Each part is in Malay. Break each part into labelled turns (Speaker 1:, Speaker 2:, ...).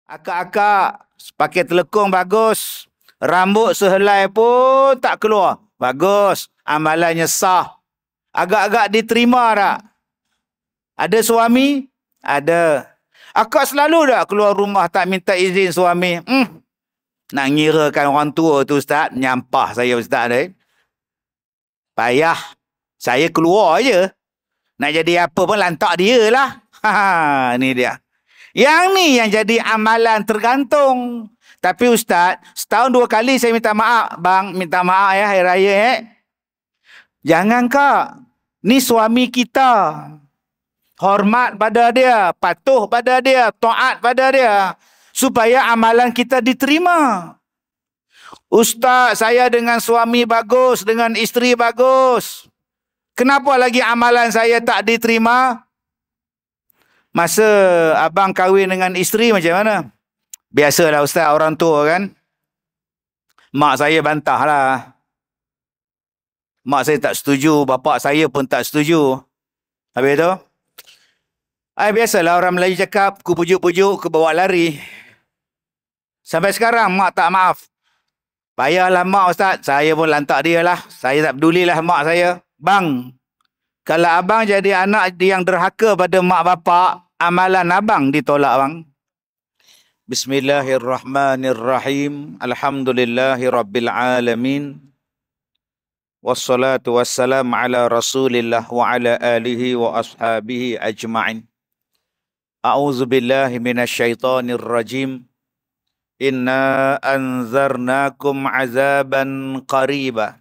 Speaker 1: Akak-akak pakai telekung bagus. Rambut sehelai pun tak keluar. Bagus. Amalannya sah. Agak-agak diterima tak? Ada suami? Ada. Akak selalu tak keluar rumah tak minta izin suami? Nak ngirakan orang tua tu ustaz. Nyampah saya ustaz ni. Payah. Saya keluar je. Nak jadi apa pun lantak dia lah. Ni dia. Yang ni yang jadi amalan tergantung. Tapi ustaz, setahun 2 kali saya minta maaf. Bang, minta maaf ya hari raya Jangan kak. Ni suami kita. Hormat pada dia, patuh pada dia, taat pada dia. Supaya amalan kita diterima. Ustaz, saya dengan suami bagus, dengan isteri bagus. Kenapa lagi amalan saya tak diterima? Masa abang kahwin dengan isteri macam mana? Biasalah ustaz, orang tua kan. Mak saya bantahlah. Mak saya tak setuju, bapak saya pun tak setuju. Habis tu? Biasalah orang Melayu cakap, ku pujuk-pujuk, ku bawa lari. Sampai sekarang mak tak maaf. Payahlah mak ustaz, saya pun lantak dia lah. Saya tak pedulilah mak saya. Bang, kalau abang jadi anak yang derhaka pada mak bapak, amalan abang ditolak bang. Bismillahirrahmanirrahim. Alhamdulillahirabbil alamin. Wassalatu wassalam ala Rasulillah wa ala alihi wa ashabihi ajma'in. A'udzu billahi minasyaitonir rajim. Inna anzarnakum azaban qariba.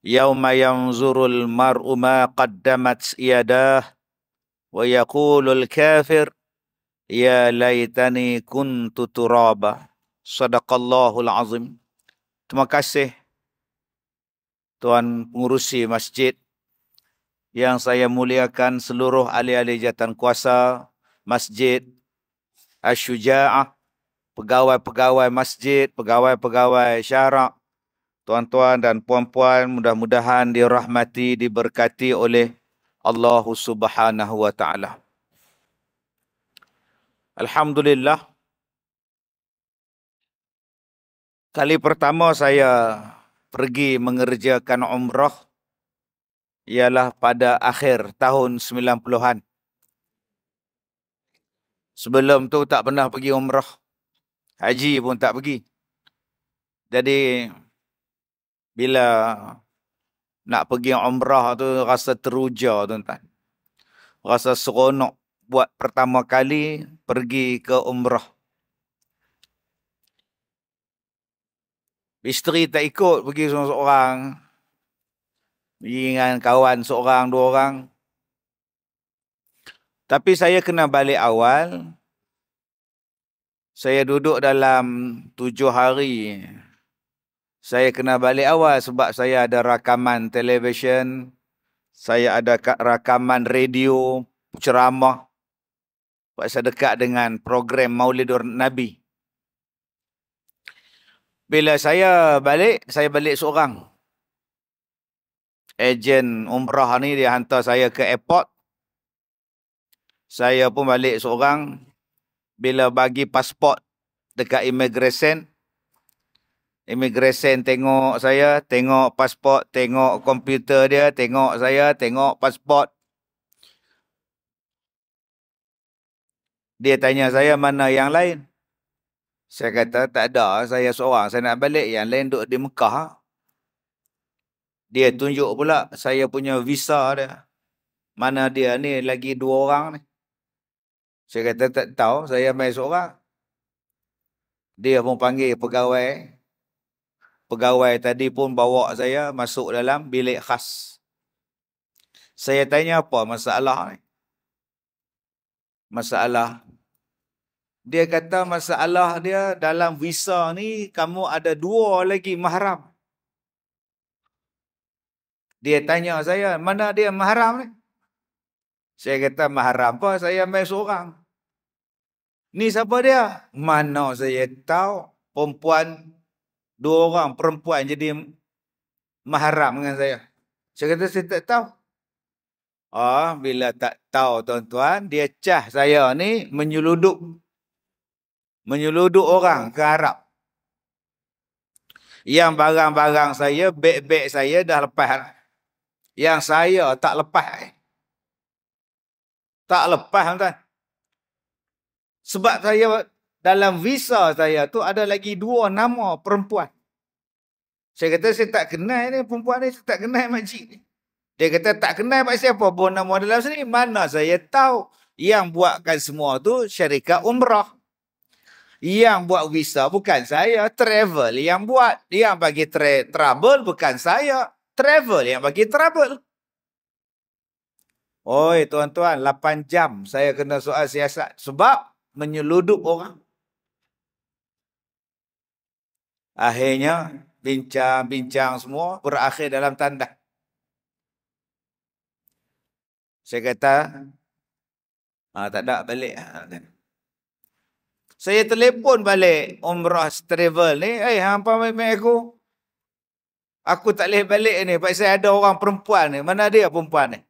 Speaker 1: Yauma yanzurul mar'u ma qaddamat yadah wa yaqulul kafir ya laitani kuntu turaba. Sadaqallahul azim. Terima kasih Tuan Pengurusi Masjid yang saya muliakan, seluruh ahli-ahli jawatan kuasa Masjid Asy-Syuja'ah, pegawai-pegawai masjid, pegawai-pegawai syarak, tuan-tuan dan puan-puan, mudah-mudahan dirahmati, diberkati oleh Allah Subhanahu wa taala. Alhamdulillah. Kali pertama saya pergi mengerjakan umrah ialah pada akhir tahun 90-an. Sebelum tu tak pernah pergi umrah. Haji pun tak pergi. Jadi bila nak pergi umrah tu rasa teruja tuan-tuan. Rasa seronok buat pertama kali pergi ke umrah. Isteri tak ikut, pergi seorang-seorang. Pergi dengan kawan seorang, dua orang. Tapi saya kena balik awal. Saya duduk dalam 7 hari. Saya kena balik awal sebab saya ada rakaman televisyen. Saya ada rakaman radio, ceramah. Sebab saya dekat dengan program Maulidur Nabi. Bila saya balik seorang. Ejen umrah ni dia hantar saya ke airport. Saya pun balik seorang. Bila bagi pasport dekat immigration tengok saya, tengok pasport, tengok komputer dia, tengok saya, tengok pasport. Dia tanya saya mana yang lain. Saya kata tak ada, saya seorang, saya nak balik, yang lain duduk di Mekah. Dia tunjuk pula saya punya visa dia. Mana dia ni lagi 2 orang ni. Saya kata tak tahu, saya main seorang. Dia pun panggil pegawai. Pegawai tadi pun bawa saya masuk dalam bilik khas. Saya tanya apa masalah ni? Masalah. Dia kata masalah dia dalam visa ni kamu ada 2 lagi mahram. Dia tanya saya, mana dia mahram ni? Saya kata mahram apa? Saya main seorang. Ni siapa dia? Mana saya tahu. Perempuan, 2 orang perempuan jadi mahram dengan saya. Saya kata saya tak tahu. Bila tak tahu tuan-tuan, dia cah saya ni menyelundup. Menyeluduk orang ke Arab. Yang barang-barang saya, beg-beg saya dah lepas. Yang saya tak lepas. Tak lepas, tuan. Sebab saya, dalam visa saya tu ada lagi 2 nama perempuan. Saya kata, saya tak kenal ni perempuan ni, saya tak kenal makcik ni. Dia kata, tak kenal pak siapa pun nama dalam sini. Mana saya tahu yang buatkan semua tu syarikat umrah. Yang buat visa bukan saya, travel yang buat. Yang bagi trouble bukan saya, travel yang bagi trouble. Oi tuan-tuan, 8 jam saya kena soal siasat sebab menyeluduk orang. Akhirnya bincang-bincang semua berakhir dalam tanda. Saya kata, tak ada balik. Saya telefon balik umrah travel ni, hampa mai aku. Aku tak boleh balik ni, pasal ada orang perempuan ni. Mana dia perempuan ni?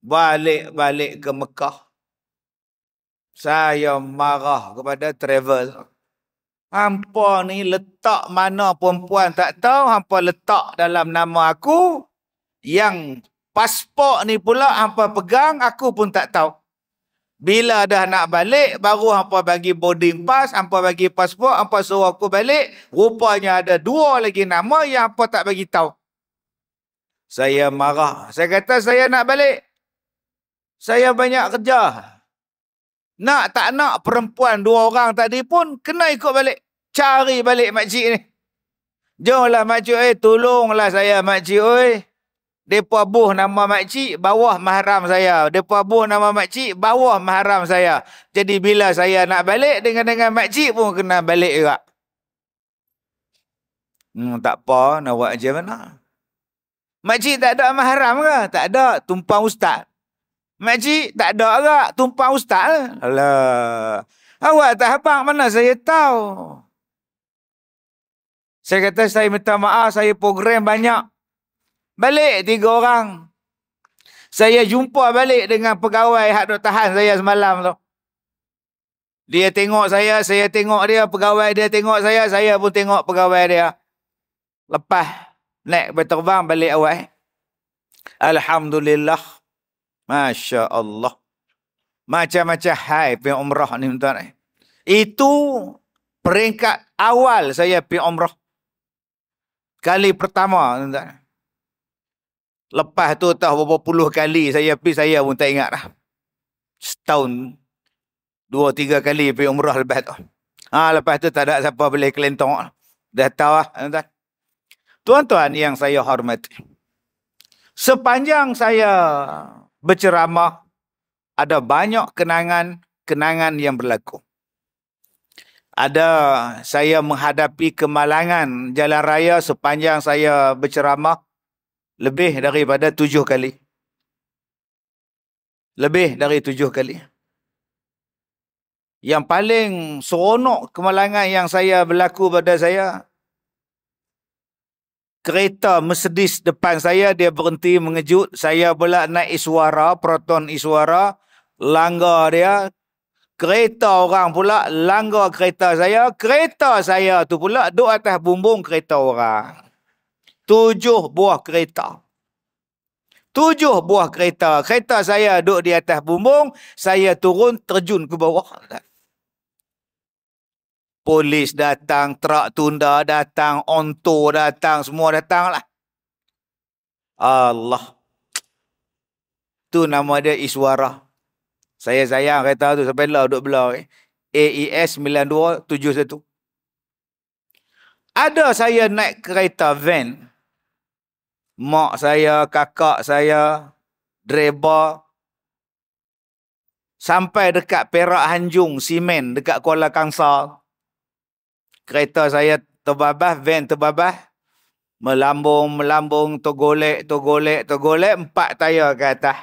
Speaker 1: Balik ke Mekah. Saya marah kepada travel. Hampa ni letak mana perempuan tak tahu, hampa letak dalam nama aku. Yang pasport ni pula hampa pegang, aku pun tak tahu. Bila dah nak balik, baru hampa bagi boarding pass, hampa bagi pasport, hampa suruh aku balik. Rupanya ada 2 lagi nama yang hampa tak bagi tahu. Saya marah. Saya kata saya nak balik. Saya banyak kerja. Nak tak nak perempuan 2 orang tadi pun kena ikut balik. Cari balik makcik ni. Jomlah makcik, tolonglah saya makcik, oi. Depa buh nama makcik, bawah mahram saya. Depa buh nama makcik, bawah mahram saya. Jadi bila saya nak balik, dengan makcik pun kena balik juga. Tak apa, nak buat macam mana? Makcik tak ada mahram ke? Tak ada, tumpang ustaz. Makcik tak ada ke? Tumpang ustaz. Alah. Awak tak habang, mana saya tahu. Saya kata, saya minta maaf, saya program banyak. Balik 3 orang. Saya jumpa balik dengan pegawai hak duk tahan saya semalam tu. Dia tengok saya tengok dia, pegawai dia tengok saya pun tengok pegawai dia. Lepas naik berterbang balik awal. Alhamdulillah. Masya Allah. Macam-macam hai pergi umrah ni tuan. Itu peringkat awal saya pergi umrah. Kali pertama tuan. Lepas tu tahu berapa puluh kali saya pergi, saya pun tak ingat dah. Setahun 2-3 kali pergi umrah lepas tu. Lepas tu tak ada siapa boleh kelentong. Dah tahu lah tuan. Tuan-tuan yang saya hormati. Sepanjang saya berceramah, ada banyak kenangan yang berlaku. Ada saya menghadapi kemalangan jalan raya sepanjang saya berceramah. Lebih daripada 7 kali. Lebih dari 7 kali. Yang paling seronok kemalangan yang saya berlaku pada saya, kereta Mercedes depan saya, dia berhenti mengejut. Saya pula naik Iswara, Proton Iswara, langgar dia. Kereta orang pula langgar kereta saya. Kereta saya tu pula duduk atas bumbung kereta orang. 7 buah kereta. 7 buah kereta. Kereta saya duduk di atas bumbung, saya turun terjun ke bawah. Polis datang, truk tunda datang, onto datang, semua datang lah. Allah. Tu nama dia Iswara. Saya sayang kereta tu sampai lah duduk belah. AES 9271. Ada saya naik kereta van. Mak saya, kakak saya, driver. Sampai dekat Perak Hanjung, Simen, dekat Kuala Kangsar. Kereta saya terbabas, van terbabas. Melambung, tergolek. 4 tayar ke atas.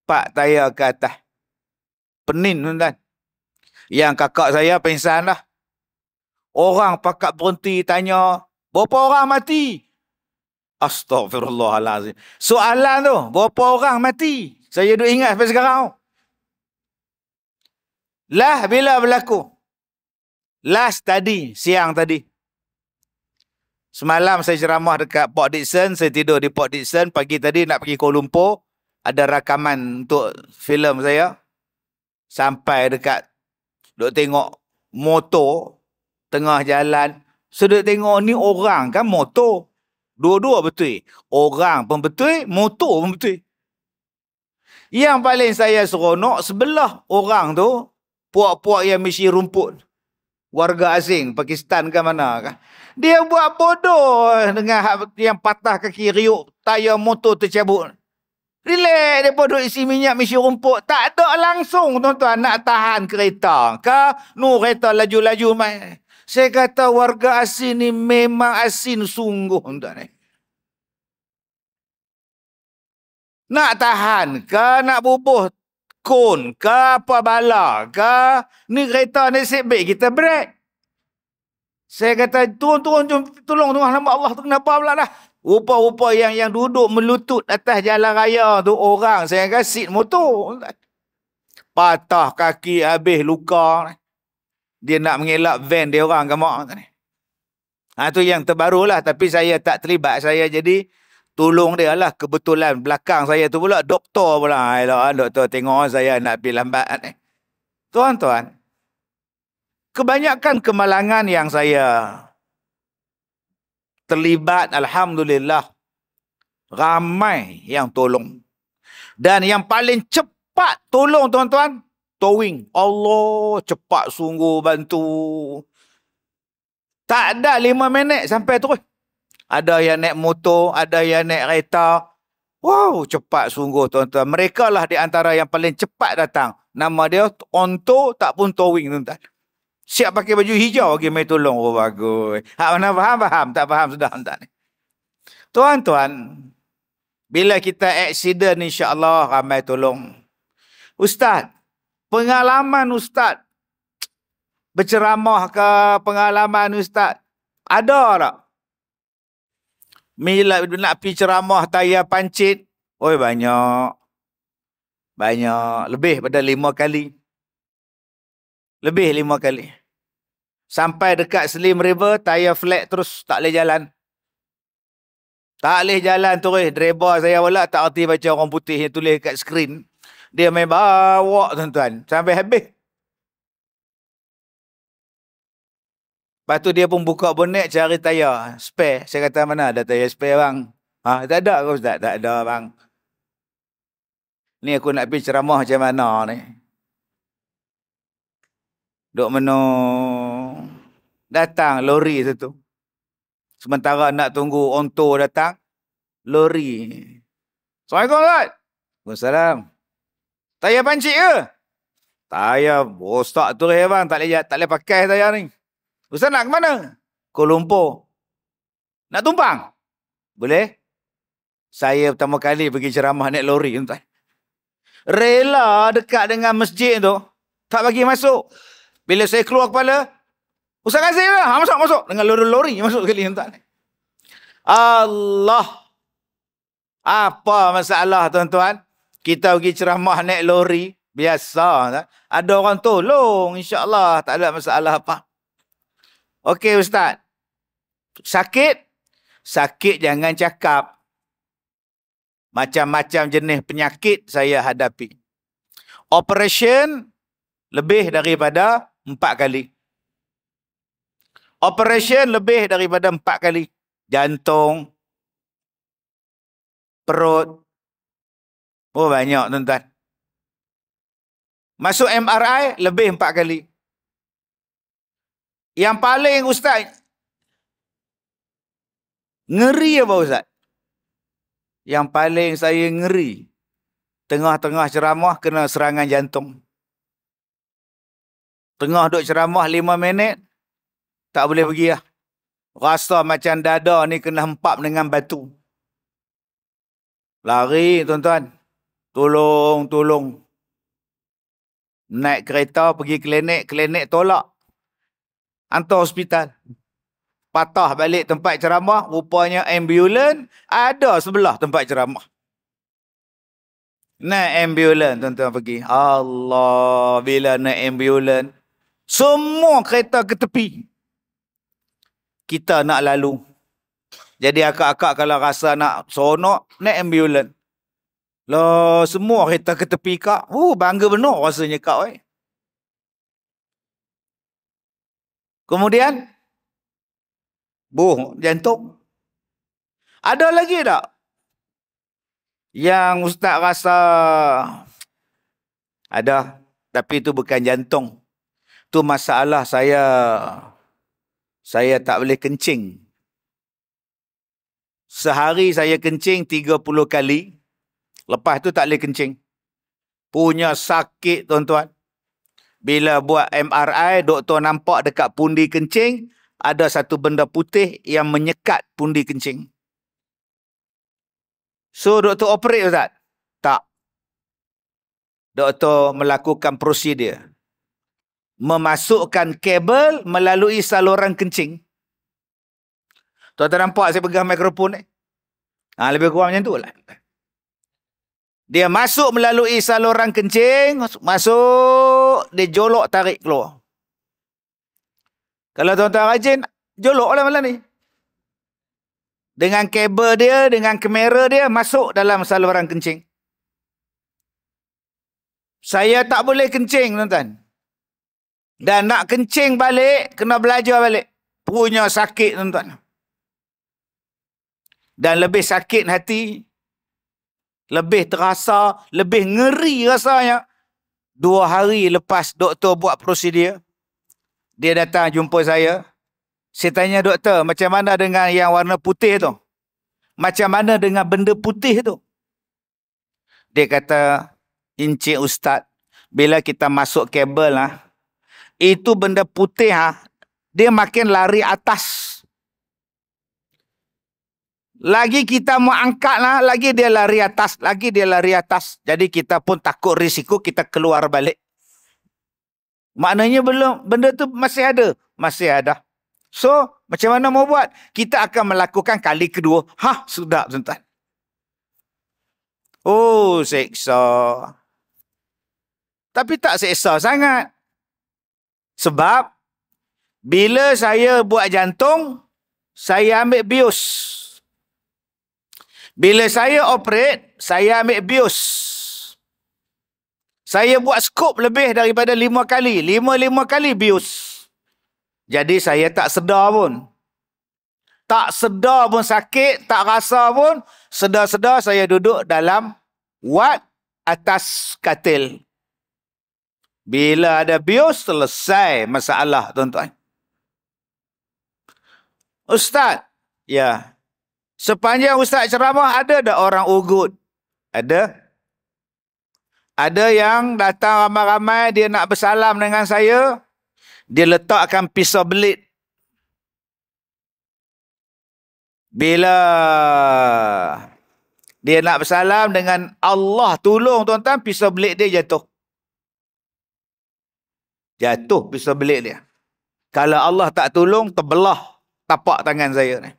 Speaker 1: 4 tayar ke atas. Penin, tuan-tuan. Yang kakak saya pingsan dah. Orang pakat berhenti tanya, berapa orang mati? Astaghfirullahalazim. Soalan tu, berapa orang mati? Saya duk ingat sampai sekarang. Lah bila berlaku? Last tadi, siang tadi. Semalam saya ceramah dekat Port Dickson, saya tidur di Port Dickson, pagi tadi nak pergi Kuala Lumpur, ada rakaman untuk filem saya. Sampai dekat, duk tengok motor tengah jalan. Seduk tengok ni orang kan motor. Dua-dua betul. Orang pun betul, motor pun betul. Yang paling saya seronok sebelah orang tu, puak-puak yang misi rumput. Warga asing, Pakistan ke mana kan. Dia buat bodoh dengan yang patah kaki riuk, tayar motor tercabut. Relax, dia duduk isi minyak, misi rumput. Tak ada langsung, tuan-tuan, nak tahan kereta. Kereta laju-laju main. Saya kata warga asin ni memang asin sungguh, tuan-tuan. Nak tahan ke, nak bubuh kon ke, apa bala ke. Ni kereta ni seatbelt kita break. Saya kata, turun, tolong nama Allah tu kenapa pula dah. Rupa-rupa yang duduk melutut atas jalan raya tu orang. Saya kata, seat motor. Patah kaki habis luka. Dia nak mengelak van dia orang ke mak. Tu yang terbaru lah. Tapi saya tak terlibat. Saya jadi tolong dia lah. Kebetulan belakang saya tu pula doktor pula. Doktor tengok saya nak pergi lambat. Tuan-tuan, kebanyakan kemalangan yang saya terlibat, alhamdulillah, ramai yang tolong. Dan yang paling cepat tolong, tuan-tuan, towing. Allah, cepat sungguh bantu. Tak ada 5 minit sampai terus. Ada yang naik motor, ada yang naik kereta. Wow, cepat sungguh, tuan-tuan. Mereka lah di antara yang paling cepat datang. Nama dia Onto, tak pun towing, tuan-tuan. Siap pakai baju hijau, okay, mai tolong. Oh, bagus. Hak mana faham? Tak faham sudah, tuan-tuan. Tuan-tuan, bila kita aksiden, insya-Allah ramai tolong. Ustaz, pengalaman Ustaz berceramah ke, pengalaman Ustaz ada tak? Bila nak pergi ceramah tayar pancit, oi banyak. Banyak, lebih pada 5 kali. Lebih 5 kali. Sampai dekat Slim River, tayar flat terus tak boleh jalan. Tak boleh jalan terus. Driver saya pula tak erti baca orang putih yang tulis kat skrin. Dia main bawa, tuan-tuan, sampai habis. Lepas tu dia pun buka bonet cari tayar spare. Saya kata, mana ada tayar spare bang? Tak ada ke Ustaz? Tak ada bang. Ni aku nak pergi ceramah macam mana ni? Duk menung. Datang lori satu. Sementara nak tunggu Onto datang, lori. Assalamualaikum Ustaz. Waalaikumsalam. Tayar pancit ke? Tayar rosak tu bang. Tak boleh pakai tayar ni. Ustaz nak ke mana? Kuala Lumpur. Nak tumpang? Boleh? Saya pertama kali pergi ceramah naik lori, tuan. Rela dekat dengan masjid tu, tak bagi masuk. Bila saya keluar kepala, Ustaz kasih lah. Masuk. Dengan lori-lori masuk sekali, tuan. Allah. Apa masalah, tuan-tuan? Kita pergi ceramah naik lori, biasa. Tuan. Ada orang tolong, insya-Allah. Tak ada masalah apa. Okey Ustaz. Sakit? Sakit jangan cakap. Macam-macam jenis penyakit saya hadapi. Operation lebih daripada 4 kali. Operation lebih daripada 4 kali. Jantung, perut. Oh banyak, tuan-tuan. Masuk MRI lebih 4 kali. Yang paling Ustaz ngeri apa Ustaz? Yang paling saya ngeri, tengah-tengah ceramah kena serangan jantung. Tengah duk ceramah 5 minit, tak boleh pergi lah. Rasa macam dada ni kena hempap dengan batu. Lari, tuan-tuan. Tolong. Naik kereta pergi klinik tolak. Hantar hospital. Patah balik tempat ceramah, rupanya ambulan ada sebelah tempat ceramah. Naik ambulans tuan-tuan pergi. Allah, bila naik ambulans, semua kereta ke tepi. Kita nak lalu. Jadi akak-akak kalau rasa nak seronok, naik ambulans. Lah, semua kereta ke tepi kak. Bangga benar rasanya kak. Kemudian, jantung. Ada lagi tak? Yang ustaz rasa ada, tapi itu bukan jantung. Itu masalah saya tak boleh kencing. Sehari saya kencing 30 kali. Lepas tu tak boleh kencing. Punya sakit tuan-tuan. Bila buat MRI, doktor nampak dekat pundi kencing, ada satu benda putih yang menyekat pundi kencing. So, doktor operate Ustaz? Tak. Doktor melakukan prosedur. Memasukkan kabel melalui saluran kencing. Tuan-tuan nampak saya pegang mikrofon ni? Lebih kurang macam tu lah. Dia masuk melalui saluran kencing, masuk, dia jolok tarik keluar. Kalau tuan-tuan rajin, jolok lah malam ni. Dengan kabel dia, dengan kamera dia, masuk dalam saluran kencing. Saya tak boleh kencing, tuan-tuan. Dan nak kencing balik, kena belajar balik. Punya sakit, tuan-tuan. Dan lebih sakit hati, lebih terasa, lebih ngeri rasanya. 2 hari lepas doktor buat prosedur, dia datang jumpa saya. Saya tanya doktor, macam mana dengan yang warna putih tu? Macam mana dengan benda putih tu? Dia kata, Encik Ustaz, bila kita masuk kabel itu benda putih dia makin lari atas. Lagi kita mau angkat lagi dia lari atas, lagi dia lari atas. Jadi kita pun takut risiko kita keluar balik. Maknanya belum, benda tu masih ada. Masih ada. So, macam mana mau buat? Kita akan melakukan kali kedua. Sudah tuan-tuan. Seksa. Tapi tak seksa sangat. Sebab, bila saya buat jantung, saya ambil bius. Bila saya operate, saya ambil bius. Saya buat skop lebih daripada 5 kali. 5 kali bius. Jadi saya tak sedar pun. Tak sedar pun sakit, tak rasa pun. Sedar-sedar saya duduk dalam wad atas katil. Bila ada bius, selesai masalah, tuan-tuan. Ustaz, ya. Sepanjang Ustaz ceramah, ada tak orang ugut? Ada. Ada yang datang ramai-ramai, dia nak bersalam dengan saya. Dia letakkan pisau belit. Bila dia nak bersalam dengan Allah tolong tuan-tuan, pisau belit dia jatuh. Jatuh pisau belit dia. Kalau Allah tak tolong, terbelah tapak tangan saya ni.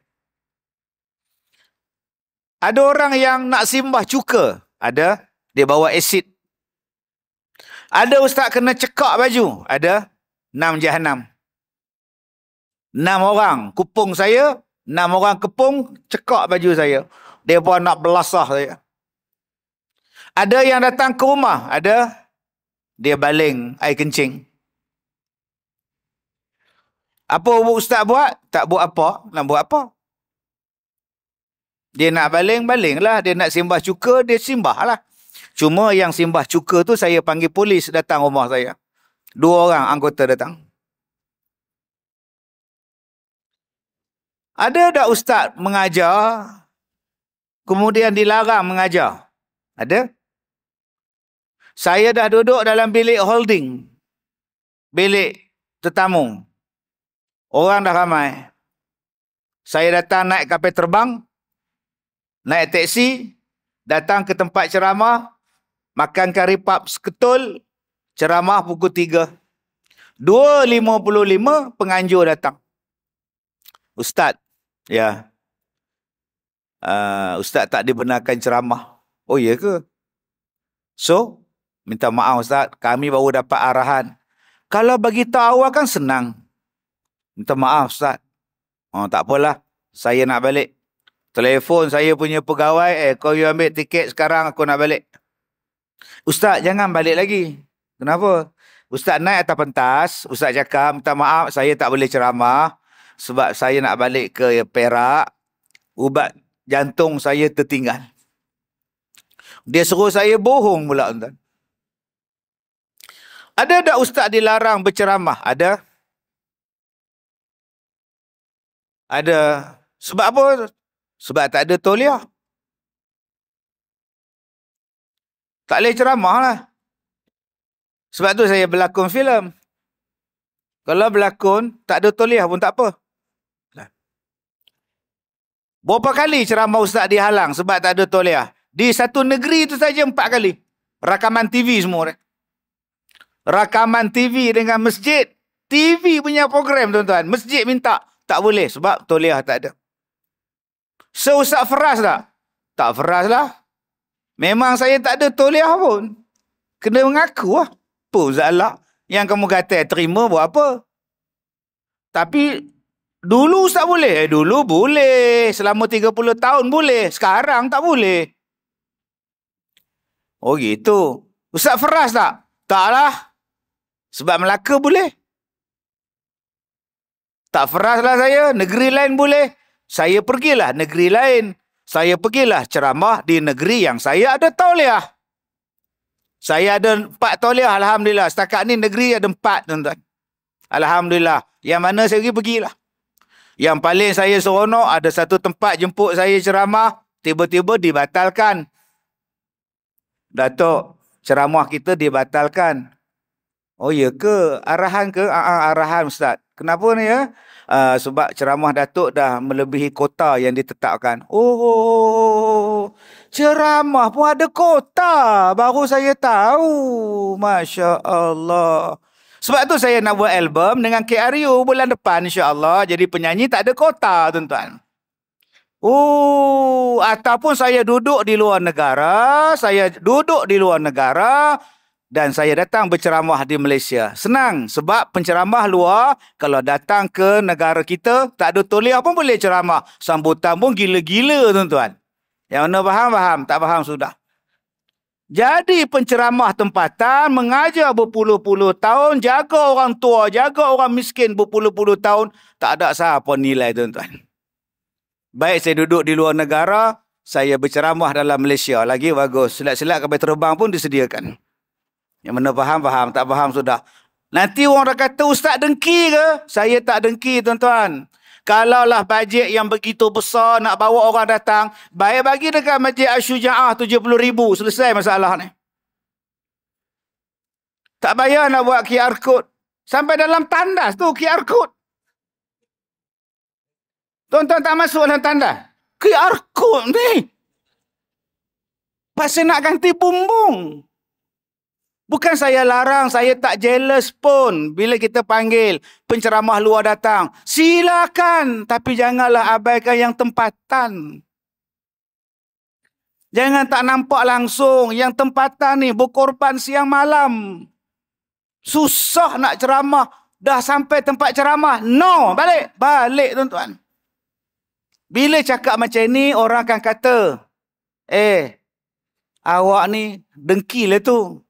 Speaker 1: Ada orang yang nak simbah cuka. Ada. Dia bawa asid. Ada ustaz kena cekak baju. Ada. 6 jahanam. 6 orang kupung saya. 6 orang kepung cekak baju saya. Dia pun nak belasah saya. Ada yang datang ke rumah. Ada. Dia baling air kencing. Apa ustaz buat? Tak buat apa. Nak buat apa? Dia nak baling lah. Dia nak simbah cuka, dia simbah lah. Cuma yang simbah cuka tu saya panggil polis datang rumah saya. 2 orang anggota datang. Ada tak ustaz mengajar, kemudian dilarang mengajar? Ada? Saya dah duduk dalam bilik holding. Bilik tetamu. Orang dah ramai. Saya datang naik kapal terbang, naik teksi, datang ke tempat ceramah, makan kari pap seketul, ceramah pukul 3. 2.55 penganjur datang. Ustaz, ya. Ustaz tak dibenarkan ceramah. Oh, ya ke? So, minta maaf Ustaz, kami baru dapat arahan. Kalau bagi tahu awal kan senang. Minta maaf Ustaz. Oh, tak apalah. Saya nak balik. Telefon saya punya pegawai, kau you ambil tiket sekarang, aku nak balik. Ustaz, jangan balik lagi. Kenapa? Ustaz naik atas pentas, Ustaz cakap, minta maaf, saya tak boleh ceramah sebab saya nak balik ke Perak. Ubat jantung saya tertinggal. Dia suruh saya bohong pula, tuan. Ada tak ustaz dilarang berceramah? Ada. Ada. Sebab apa? Sebab tak ada tauliah. Tak boleh ceramah lah. Sebab tu saya berlakon filem. Kalau berlakon, tak ada tauliah pun tak apa. Berapa kali ceramah ustaz dihalang sebab tak ada tauliah? Di satu negeri tu saja 4 kali. Rakaman TV semua. Rakaman TV dengan masjid. TV punya program tuan-tuan. Masjid minta. Tak boleh sebab tauliah tak ada. Ustaz Feras tak? Tak Feras lah. Memang saya tak ada tauliah pun. Kena mengaku lah. Apa Ustaz Allah? Yang kamu kata terima buat apa? Tapi dulu Ustaz boleh. Dulu boleh. Selama 30 tahun boleh. Sekarang tak boleh. Oh gitu. Ustaz Feras tak? Taklah. Sebab Melaka boleh. Tak Feras lah saya. Negeri lain boleh. Saya pergilah negeri lain. Saya pergilah ceramah di negeri yang saya ada tauliah. Saya ada 4 tauliah. Alhamdulillah. Setakat ni negeri ada 4 tuan-tuan. Alhamdulillah. Yang mana saya pergilah. Yang paling saya seronok ada satu tempat jemput saya ceramah. Tiba-tiba dibatalkan. Datuk, ceramah kita dibatalkan. Oh ya ke? Arahan ke? Arahan Ustaz. Kenapa ni ya? Sebab ceramah Datuk dah melebihi kota yang ditetapkan. Oh, ceramah pun ada kota. Baru saya tahu. Masya Allah. Sebab tu saya nak buat album dengan KRU bulan depan insya-Allah. Jadi penyanyi tak ada kota, tuan-tuan. Oh, ataupun saya duduk di luar negara, dan saya datang berceramah di Malaysia. Senang sebab penceramah luar kalau datang ke negara kita tak ada tauliah pun boleh ceramah. Sambutan pun gila-gila tuan-tuan. Yang mana faham, tak faham sudah. Jadi penceramah tempatan mengajar berpuluh-puluh tahun, jaga orang tua, jaga orang miskin berpuluh-puluh tahun, tak ada siapa nilai tuan-tuan. Baik saya duduk di luar negara, saya berceramah dalam Malaysia. Lagi bagus. Silat-silat kapal terbang pun disediakan. Yang mana faham, tak faham sudah. Nanti orang dah kata ustaz dengki ke? Saya tak dengki tuan-tuan. Kalaulah bajet yang begitu besar nak bawa orang datang, baik bagi dekat Masjid Asy-Syuja'ah 70,000. Selesai masalah ni. Tak payah nak buat QR code. Sampai dalam tandas tu QR code. Tuan-tuan tak masuk dalam tandas. QR code ni. Pasal nak ganti bumbung. Bukan saya larang, saya tak jealous pun bila kita panggil penceramah luar datang. Silakan, tapi janganlah abaikan yang tempatan. Jangan tak nampak langsung. Yang tempatan ni berkorban siang malam. Susah nak ceramah. Dah sampai tempat ceramah. No, balik. Balik tuan-tuan. Bila cakap macam ni, orang akan kata, awak ni dengki lah tu.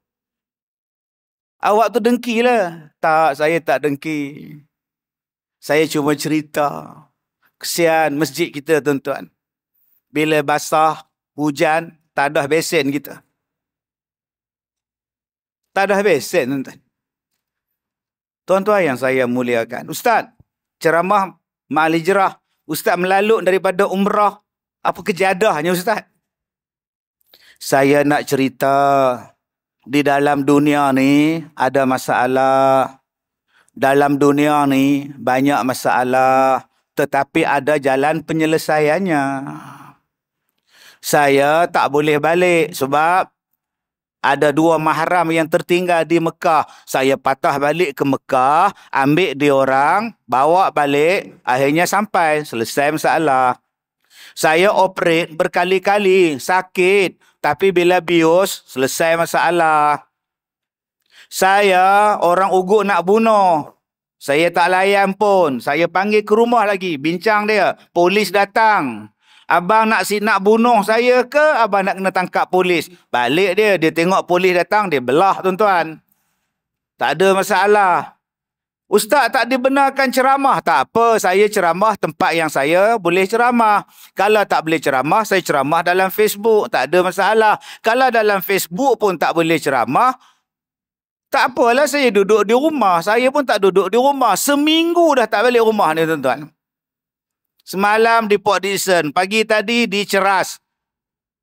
Speaker 1: Awak tu dengki lah. Tak, saya tak dengki. Saya cuma cerita. Kesian masjid kita tuan-tuan. Bila basah, hujan, tak ada besen kita. Tak ada besen tuan-tuan. Tuan-tuan yang saya muliakan. Ustaz, ceramah Ma'al Hijrah. Ustaz melaluk daripada umrah. Apa kejadahnya Ustaz? Saya nak cerita. Di dalam dunia ni ada masalah. Dalam dunia ni banyak masalah. Tetapi ada jalan penyelesaiannya. Saya tak boleh balik sebab ada 2 mahram yang tertinggal di Mekah. Saya patah balik ke Mekah, ambil dia orang, bawa balik, akhirnya sampai, selesai masalah. Saya operate berkali-kali, sakit. Tapi bila bius, selesai masalah. Saya orang ugut nak bunuh. Saya tak layan pun. Saya panggil ke rumah lagi. Bincang dia. Polis datang. Abang nak bunuh saya ke? Abang nak kena tangkap polis. Balik dia. Dia tengok polis datang. Dia belah tuan-tuan. Tak ada masalah. Ustaz tak dibenarkan ceramah. Tak apa. Saya ceramah tempat yang saya boleh ceramah. Kalau tak boleh ceramah, saya ceramah dalam Facebook. Tak ada masalah. Kalau dalam Facebook pun tak boleh ceramah, tak apalah, saya duduk di rumah. Saya pun tak duduk di rumah. Seminggu dah tak balik rumah ni tuan-tuan. Semalam di Port Dickson. Pagi tadi di Ceras.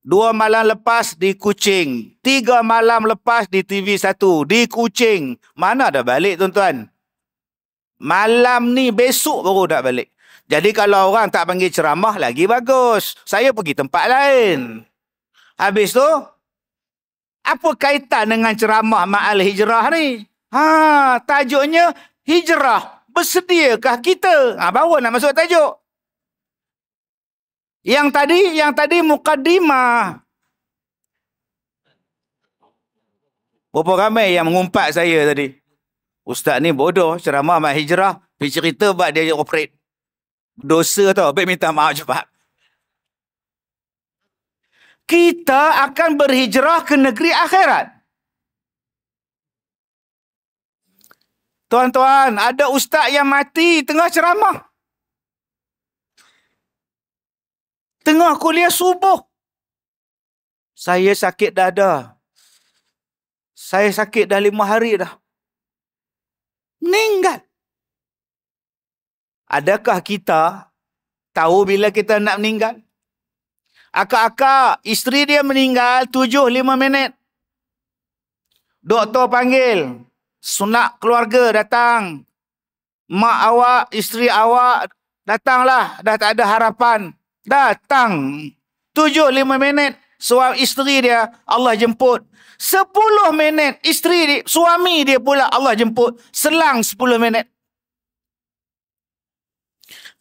Speaker 1: 2 malam lepas di Kuching. 3 malam lepas di TV1. Di Kuching. Mana dah balik tuan-tuan? Malam ni besok baru dah balik. Jadi kalau orang tak panggil ceramah lagi bagus. Saya pergi tempat lain. Habis tu, apa kaitan dengan ceramah Ma'al Hijrah ni? Tajuknya hijrah. Bersediakah kita? Baru nak masuk tajuk. Yang tadi mukaddimah. Berapa ramai yang mengumpat saya tadi? Ustaz ni bodoh, ceramah Ma'al Hijrah. Pergi cerita buat dia operate. Dosa tau, baik minta maaf cepat. Kita akan berhijrah ke negeri akhirat. Tuan-tuan, ada ustaz yang mati tengah ceramah. Tengah kuliah subuh. Saya sakit dada. Saya sakit dah 5 hari dah. Meninggal. Adakah kita tahu bila kita nak meninggal? Akak-akak, isteri dia meninggal 7-5 minit. Doktor panggil. Sunat keluarga datang. Mak awak, isteri awak, datanglah. Dah tak ada harapan. Datang. 7-5 minit. Isteri dia, Allah jemput. 10 minit, suami dia pula Allah jemput. Selang 10 minit.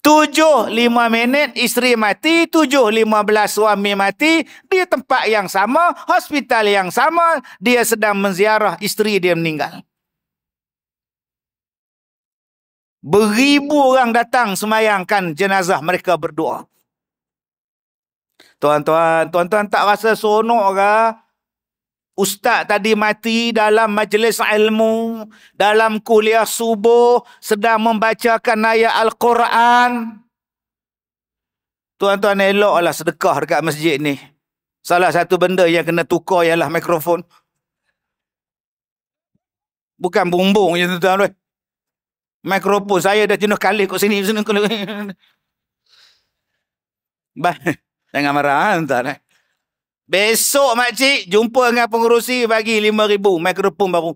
Speaker 1: 7-5 minit isteri mati, 7-15 suami mati, di tempat yang sama, hospital yang sama, dia sedang menziarah isteri dia meninggal. Beribu orang datang semayangkan jenazah mereka berdoa. Tuan-tuan tak rasa seronok ke? Ustaz tadi mati dalam majlis ilmu, dalam kuliah subuh, sedang membacakan ayat Al-Quran. Tuan-tuan eloklah sedekah dekat masjid ni. Salah satu benda yang kena tukar ialah mikrofon. Bukan bumbung je tuan-tuan. Mikrofon saya dah jenuh kali kat sini. Jangan marah tuan-tuan. Besok makcik jumpa dengan pengurusi bagi 5,000 mikrofon baru.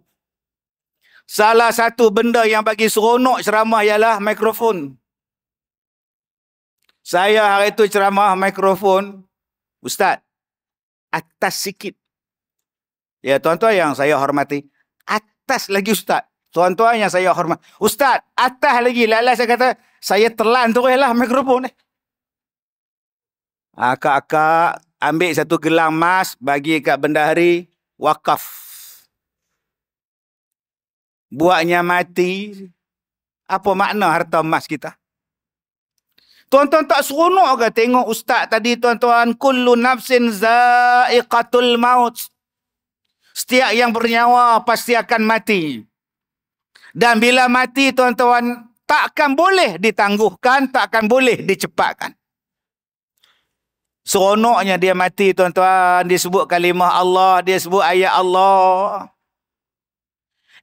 Speaker 1: Salah satu benda yang bagi seronok ceramah ialah mikrofon. Saya hari itu ceramah mikrofon. Ustaz, atas sikit. Ya tuan-tuan yang saya hormati. Atas lagi Ustaz. Tuan-tuan yang saya hormat. Ustaz, atas lagi. Lala saya kata, saya telan teruslah mikrofon ni. Akak-akak ambil satu gelang emas bagi kat bendahari wakaf. Buatnya mati. Apa makna harta emas kita? Tuan-tuan tak seronok ke tengok ustaz tadi tuan-tuan? Kullu nafsin za'iqatul maut. Setiap yang bernyawa pasti akan mati. Dan bila mati tuan-tuan, takkan boleh ditangguhkan, takkan boleh dicepatkan. Seronoknya dia mati tuan-tuan. Dia sebut kalimah Allah. Dia sebut ayat Allah.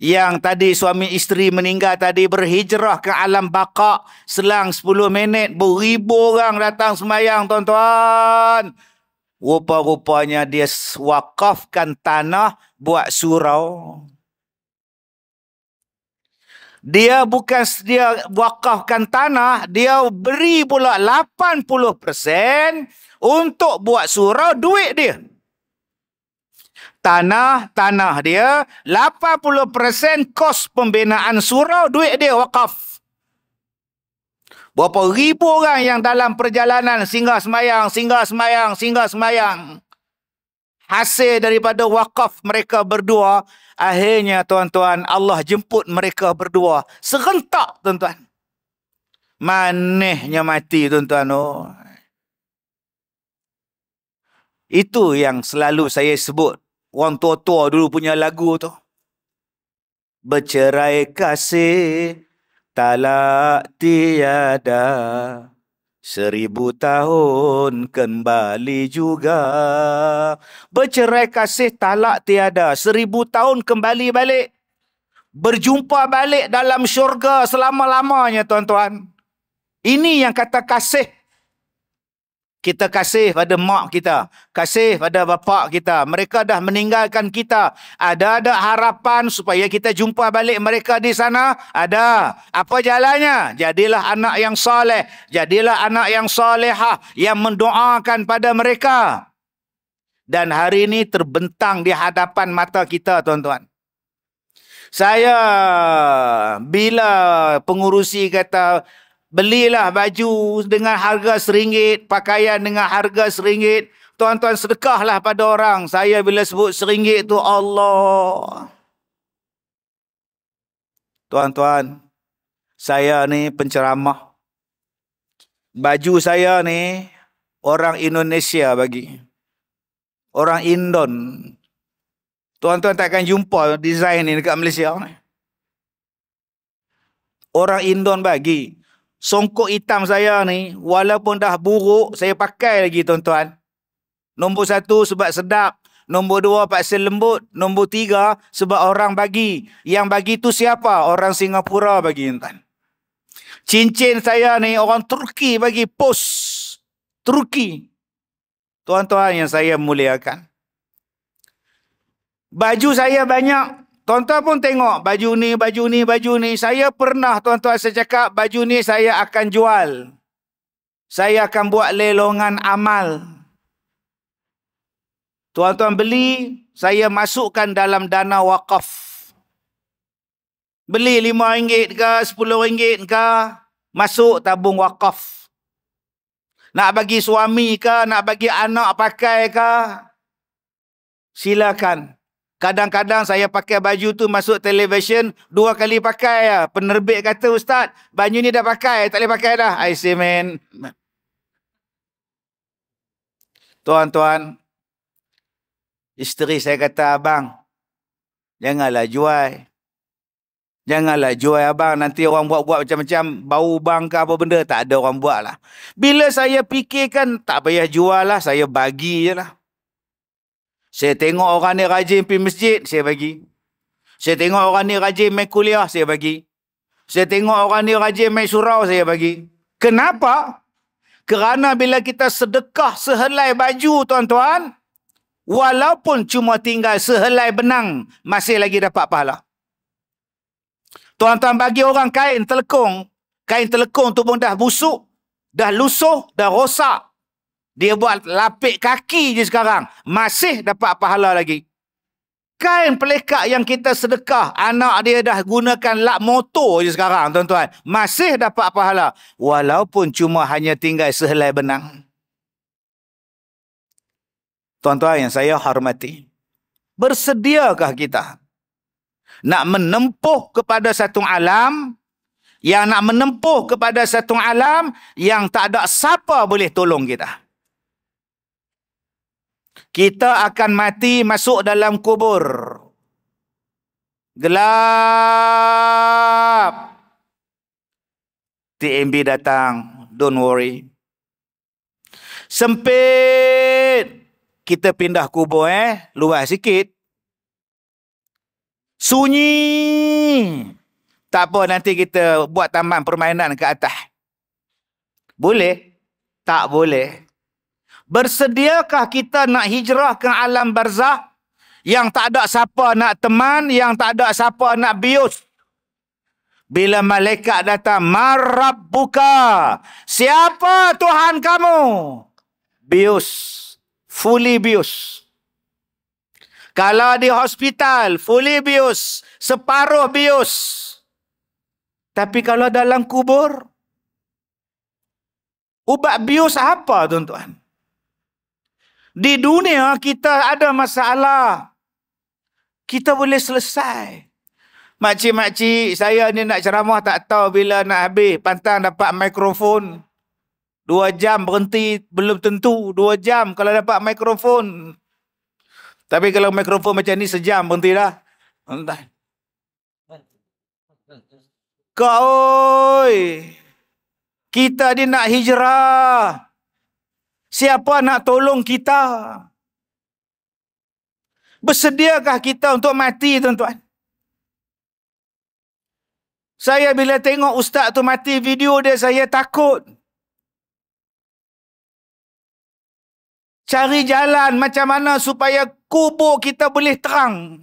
Speaker 1: Yang tadi suami isteri meninggal tadi berhijrah ke alam baqa. Selang 10 minit. Beribu orang datang semayang tuan-tuan. Rupa-rupanya dia wakafkan tanah buat surau. Dia bukan dia wakafkan tanah. Dia beri pula 80% untuk buat surau, duit dia. Tanah dia, 80% kos pembinaan surau, duit dia wakaf. Berapa ribu orang yang dalam perjalanan singgah semayang, singgah semayang, singgah semayang. Hasil daripada wakaf mereka berdua, akhirnya tuan-tuan, Allah jemput mereka berdua. Serentak, tuan-tuan. Manehnya mati, tuan-tuan. Oh. Itu yang selalu saya sebut. Orang tua-tua dulu punya lagu tu. Bercerai kasih talak tiada, 1000 tahun kembali juga. Bercerai kasih talak tiada, 1000 tahun kembali balik. Berjumpa balik dalam syurga selama-lamanya, tuan-tuan. Ini yang kata kasih. Kita kasih pada mak kita, kasih pada bapa kita. Mereka dah meninggalkan kita. Ada harapan supaya kita jumpa balik mereka di sana? Ada. Apa jalannya? Jadilah anak yang soleh. Jadilah anak yang solehah yang mendoakan pada mereka. Dan hari ini terbentang di hadapan mata kita, tuan-tuan. Saya bila pengurusi kata, belilah baju dengan harga RM1, pakaian dengan harga RM1. Tuan-tuan sedekahlah pada orang. Saya bila sebut RM1 tu, Allah. Tuan-tuan, saya ni penceramah. Baju saya ni orang Indonesia bagi. Orang Indon. Tuan-tuan takkan jumpa design ni dekat Malaysia ni. Orang Indon bagi. Songkok hitam saya ni, walaupun dah buruk, saya pakai lagi, tuan-tuan. Nombor 1 sebab sedap. Nombor 2 paksa lembut. Nombor 3 sebab orang bagi. Yang bagi tu siapa? Orang Singapura bagi, tuan. Cincin saya ni orang Turki bagi, pos Turki. Tuan-tuan yang saya muliakan. Baju saya banyak. Tuan-tuan pun tengok baju ni, baju ni, baju ni. Saya pernah, tuan-tuan, saya cakap baju ni saya akan jual. Saya akan buat lelongan amal. Tuan-tuan beli, saya masukkan dalam dana wakaf. Beli RM5 ke, RM10 ke, masuk tabung wakaf. Nak bagi suami ke, nak bagi anak pakai ke, silakan. Kadang-kadang saya pakai baju tu masuk televisyen, 2 kali pakai ya. Penerbit kata, Ustaz, baju ni dah pakai, tak boleh pakai dah. I say, man. Tuan-tuan, isteri saya kata, abang, janganlah jual. Janganlah jual, abang. Nanti orang buat-buat macam-macam, bau bang ke apa benda, tak ada orang buat lah. Bila saya fikirkan, tak payah jual lah, saya bagi je lah. Saya tengok orang ni rajin pergi masjid, saya bagi. Saya tengok orang ni rajin main kuliah, saya bagi. Saya tengok orang ni rajin main surau, saya bagi. Kenapa? Kerana bila kita sedekah sehelai baju, tuan-tuan, walaupun cuma tinggal sehelai benang, masih lagi dapat pahala. Tuan-tuan bagi orang kain telekung tu pun dah busuk, dah lusuh, dah rosak. Dia buat lapik kaki je sekarang. Masih dapat pahala lagi. Kain pelekak yang kita sedekah, anak dia dah gunakan lap motor je sekarang, tuan-tuan. Masih dapat pahala. Walaupun cuma hanya tinggal sehelai benang. Tuan-tuan yang saya hormati. Bersediakah kita nak menempuh kepada satu alam, yang nak menempuh kepada satu alam yang tak ada siapa boleh tolong kita? Kita akan mati masuk dalam kubur. Gelap. TMB datang. Don't worry. Sempit. Kita pindah kubur luas sikit. Sunyi. Tak apa, nanti kita buat taman permainan ke atas. Boleh? Tak boleh. Bersediakah kita nak hijrah ke alam barzah yang tak ada siapa nak teman, yang tak ada siapa nak bius? Bila malaikat datang, marabbuka, siapa Tuhan kamu? Bius, fully bius. Kalau di hospital, fully bius, separuh bius. Tapi kalau dalam kubur, Ubat bius apa, tuan-tuan? Di dunia kita ada masalah, kita boleh selesai. Makcik-makcik, saya ni nak ceramah tak tahu bila nak habis. Pantang dapat mikrofon. 2 jam berhenti, belum tentu 2 jam kalau dapat mikrofon. Tapi kalau mikrofon macam ni sejam berhenti dah. Entah. Kau oi, kita ni nak hijrah. Siapa nak tolong kita? Bersediakah kita untuk mati, tuan-tuan? Saya bila tengok ustaz tu mati video dia, saya takut. Cari jalan macam mana supaya kubur kita boleh terang.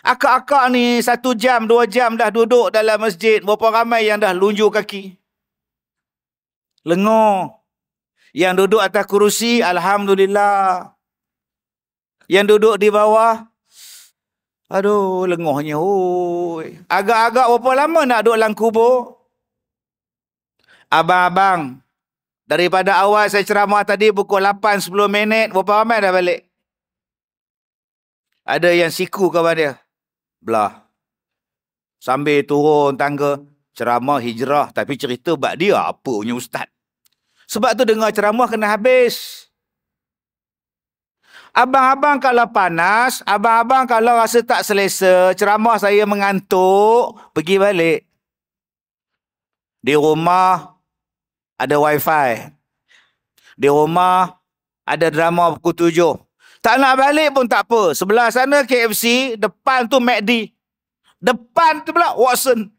Speaker 1: Akak-akak ni 1 jam, 2 jam dah duduk dalam masjid. Berapa ramai yang dah lunjur kaki. Lengur. Yang duduk atas kerusi, alhamdulillah. Yang duduk di bawah, aduh, lenguhnya. Agak-agak berapa lama nak duduk dalam kubur? Abang-abang, daripada awal saya ceramah tadi pukul 8-10 minit, berapa ramai dah balik? Ada yang siku kawan dia. Belah. Sambil turun tangga, ceramah hijrah. Tapi cerita bab dia, apa punya ustaz? Sebab tu dengar ceramah kena habis. Abang-abang kalau panas, abang-abang kalau rasa tak selesa, ceramah saya mengantuk, pergi balik. Di rumah ada wifi. Di rumah ada drama pukul 7. Tak nak balik pun tak apa. Sebelah sana KFC, depan tu McD. Depan tu pula Watson.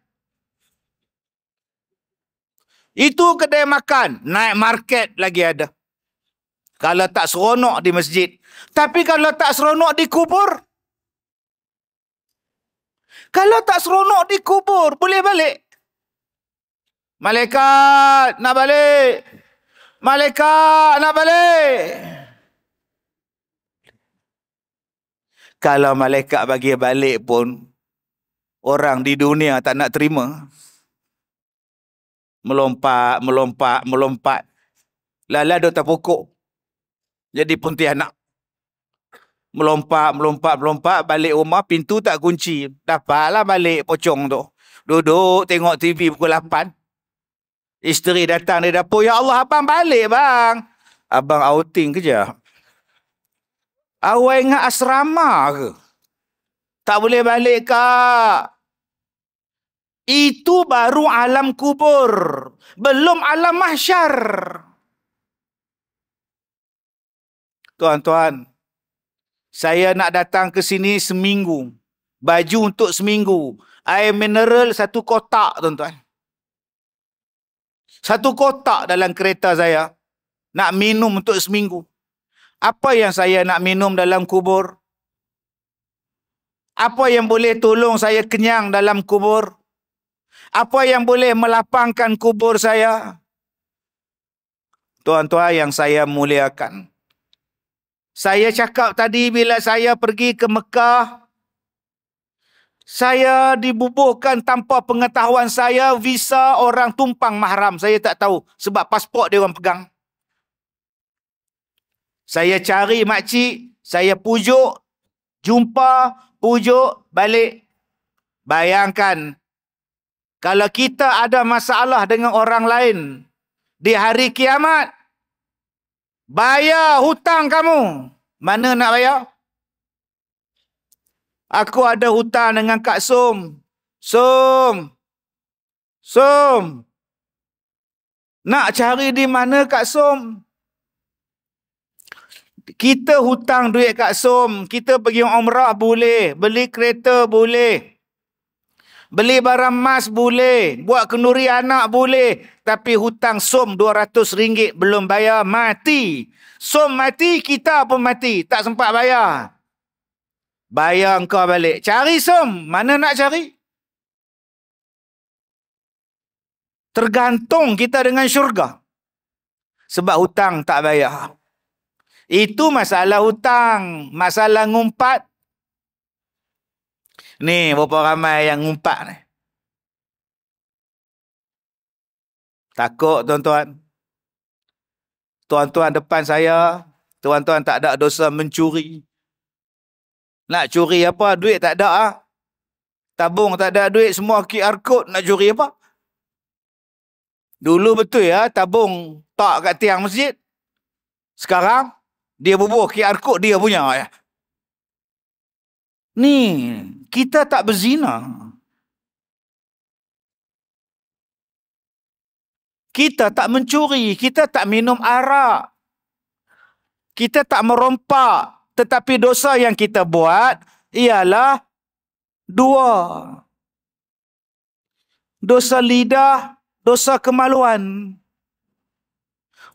Speaker 1: Itu kedai makan, naik market lagi ada. Kalau tak seronok di masjid. Tapi kalau tak seronok di kubur. Kalau tak seronok di kubur, boleh balik. Malaikat, nak balik. Malaikat, nak balik. Kalau malaikat bagi balik pun, orang di dunia tak nak terima. Melompat, melompat, melompat. Lala duk terpokok. Jadi pontianak. Melompat, melompat, melompat. Balik rumah, pintu tak kunci. Dapatlah balik pocong tu. Duduk, tengok TV pukul 8. Isteri datang dari dapur. Ya Allah, abang balik bang. Abang outing kejap. Awak ingat asrama ke? Tak boleh balik kak. Itu baru alam kubur. Belum alam mahsyar. Tuan-tuan, saya nak datang ke sini seminggu. Baju untuk seminggu. Air mineral 1 kotak, tuan-tuan. 1 kotak dalam kereta saya. Nak minum untuk seminggu. Apa yang saya nak minum dalam kubur? Apa yang boleh tolong saya kenyang dalam kubur? Apa yang boleh melapangkan kubur saya? Tuan-tuan yang saya muliakan. Saya cakap tadi bila saya pergi ke Mekah, saya dibubuhkan tanpa pengetahuan saya visa orang tumpang mahram. Saya tak tahu sebab pasport dia orang pegang. Saya cari makcik, saya pujuk, jumpa, pujuk, balik. Bayangkan, kalau kita ada masalah dengan orang lain, di hari kiamat, bayar hutang kamu. Mana nak bayar? Aku ada hutang dengan Kak Som. Som. Som. Nak cari di mana Kak Som? Kita hutang duit Kak Som. Kita pergi umrah boleh. Beli kereta boleh. Beli barang emas boleh. Buat kenduri anak boleh. Tapi hutang Som RM200 belum bayar, mati. Som mati, kita pun mati. Tak sempat bayar. Bayar engkau balik. Cari Som. Mana nak cari? Tergantung kita dengan syurga. Sebab hutang tak bayar. Itu masalah hutang. Masalah ngumpat. Ni, berapa ramai yang ngumpat ni. Takut tuan-tuan. Tuan-tuan depan saya, tuan-tuan tak ada dosa mencuri. Nak curi apa? Duit tak ada ah. Tabung tak ada duit, semua QR code, nak curi apa? Dulu betul ya, tabung tak kat tiang masjid. Sekarang dia bubuh QR code dia punya ya. Ni, kita tak berzina. Kita tak mencuri, kita tak minum arak. Kita tak merompak. Tetapi dosa yang kita buat ialah dua. Dosa lidah, dosa kemaluan.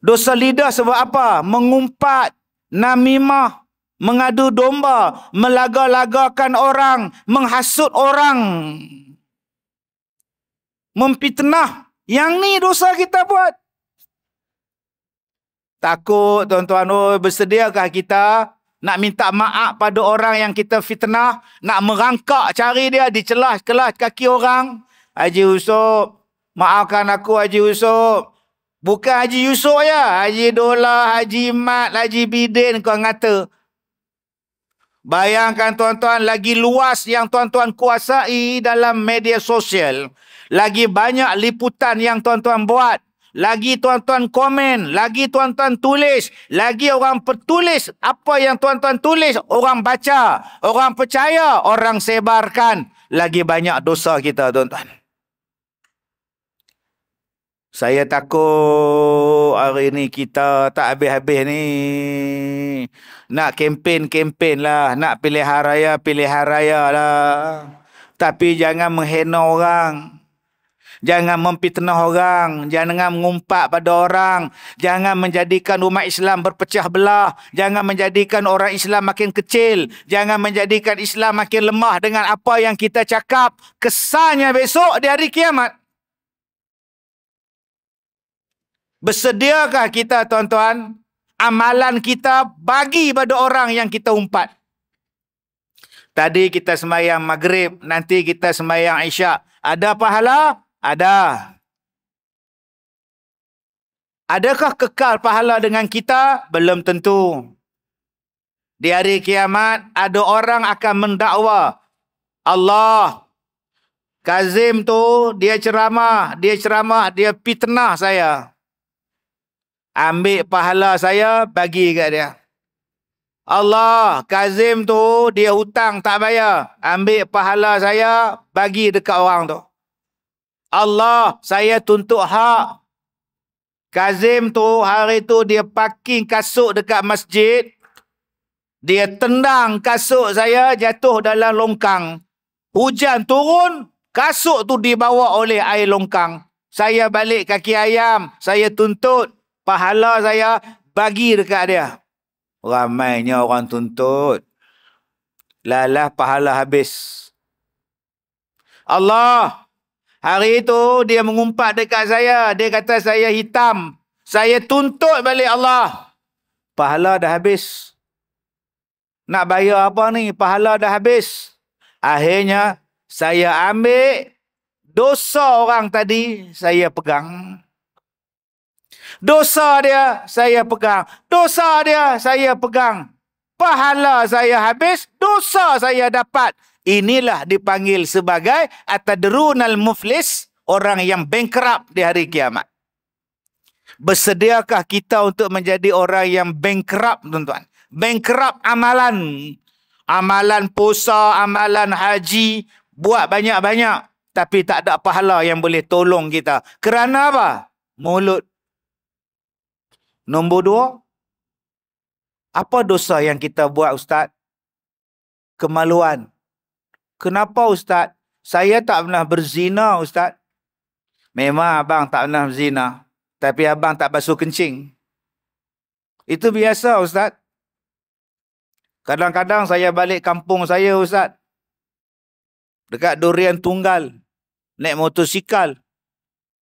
Speaker 1: Dosa lidah sebab apa? Mengumpat, namimah, mengadu domba, melaga-lagakan orang, menghasut orang, memfitnah. Yang ni dosa kita buat. Takut tuan-tuan, bersediakah kita nak minta maaf pada orang yang kita fitnah, nak merangkak cari dia di celah-celah kaki orang? Haji Yusof, maafkan aku Haji Yusof. Bukan Haji Yusof ya, Haji Dola, Haji Mat, Haji Bidin kau ngata. Bayangkan tuan-tuan, lagi luas yang tuan-tuan kuasai dalam media sosial. Lagi banyak liputan yang tuan-tuan buat. Lagi tuan-tuan komen, lagi tuan-tuan tulis, lagi orang petulis apa yang tuan-tuan tulis, orang baca, orang percaya, orang sebarkan. Lagi banyak dosa kita tuan-tuan. Saya takut hari ni kita tak habis-habis ni. Nak kempen lah, nak pilihan raya lah. Tapi jangan menghina orang. Jangan memfitnah orang, jangan mengumpat pada orang, jangan menjadikan umat Islam berpecah belah, jangan menjadikan orang Islam makin kecil, jangan menjadikan Islam makin lemah dengan apa yang kita cakap. Kesannya besok di hari kiamat. Bersediakah kita tuan-tuan, amalan kita bagi pada orang yang kita umpat? Tadi kita sembahyang maghrib, nanti kita sembahyang isyak. Ada pahala? Ada. Adakah kekal pahala dengan kita? Belum tentu. Di hari kiamat, ada orang akan mendakwa Allah. Kazim tu, dia ceramah, dia fitnah saya. Ambil pahala saya, bagi kat dia. Allah, Kazim tu, dia hutang tak bayar. Ambil pahala saya, bagi dekat orang tu. Allah, saya tuntut hak. Kazim tu, hari tu dia parking kasut dekat masjid. Dia tendang kasut saya jatuh dalam longkang. Hujan turun, kasut tu dibawa oleh air longkang. Saya balik kaki ayam, saya tuntut. Pahala saya bagi dekat dia. Ramainya orang tuntut. Lalah pahala habis. Allah, hari itu dia mengumpat dekat saya. Dia kata saya hitam. Saya tuntut balik Allah. Pahala dah habis. Nak bayar apa ni? Pahala dah habis. Akhirnya saya ambil dosa orang tadi, saya pegang. Dosa dia, saya pegang. Dosa dia, saya pegang. Pahala saya habis, dosa saya dapat. Inilah dipanggil sebagai atadrunal muflis, orang yang bankrupt di hari kiamat. Bersediakah kita untuk menjadi orang yang bankrupt, tuan-tuan? Bankrupt amalan. Amalan puasa, amalan haji, buat banyak-banyak. Tapi tak ada pahala yang boleh tolong kita. Kerana apa? Mulut. Nombor 2, apa dosa yang kita buat, Ustaz? Kemaluan. Kenapa, Ustaz? Saya tak pernah berzina, Ustaz. Memang abang tak pernah berzina. Tapi abang tak basuh kencing. Itu biasa, Ustaz. Kadang-kadang saya balik kampung saya, Ustaz. Dekat Durian Tunggal. Naik motosikal.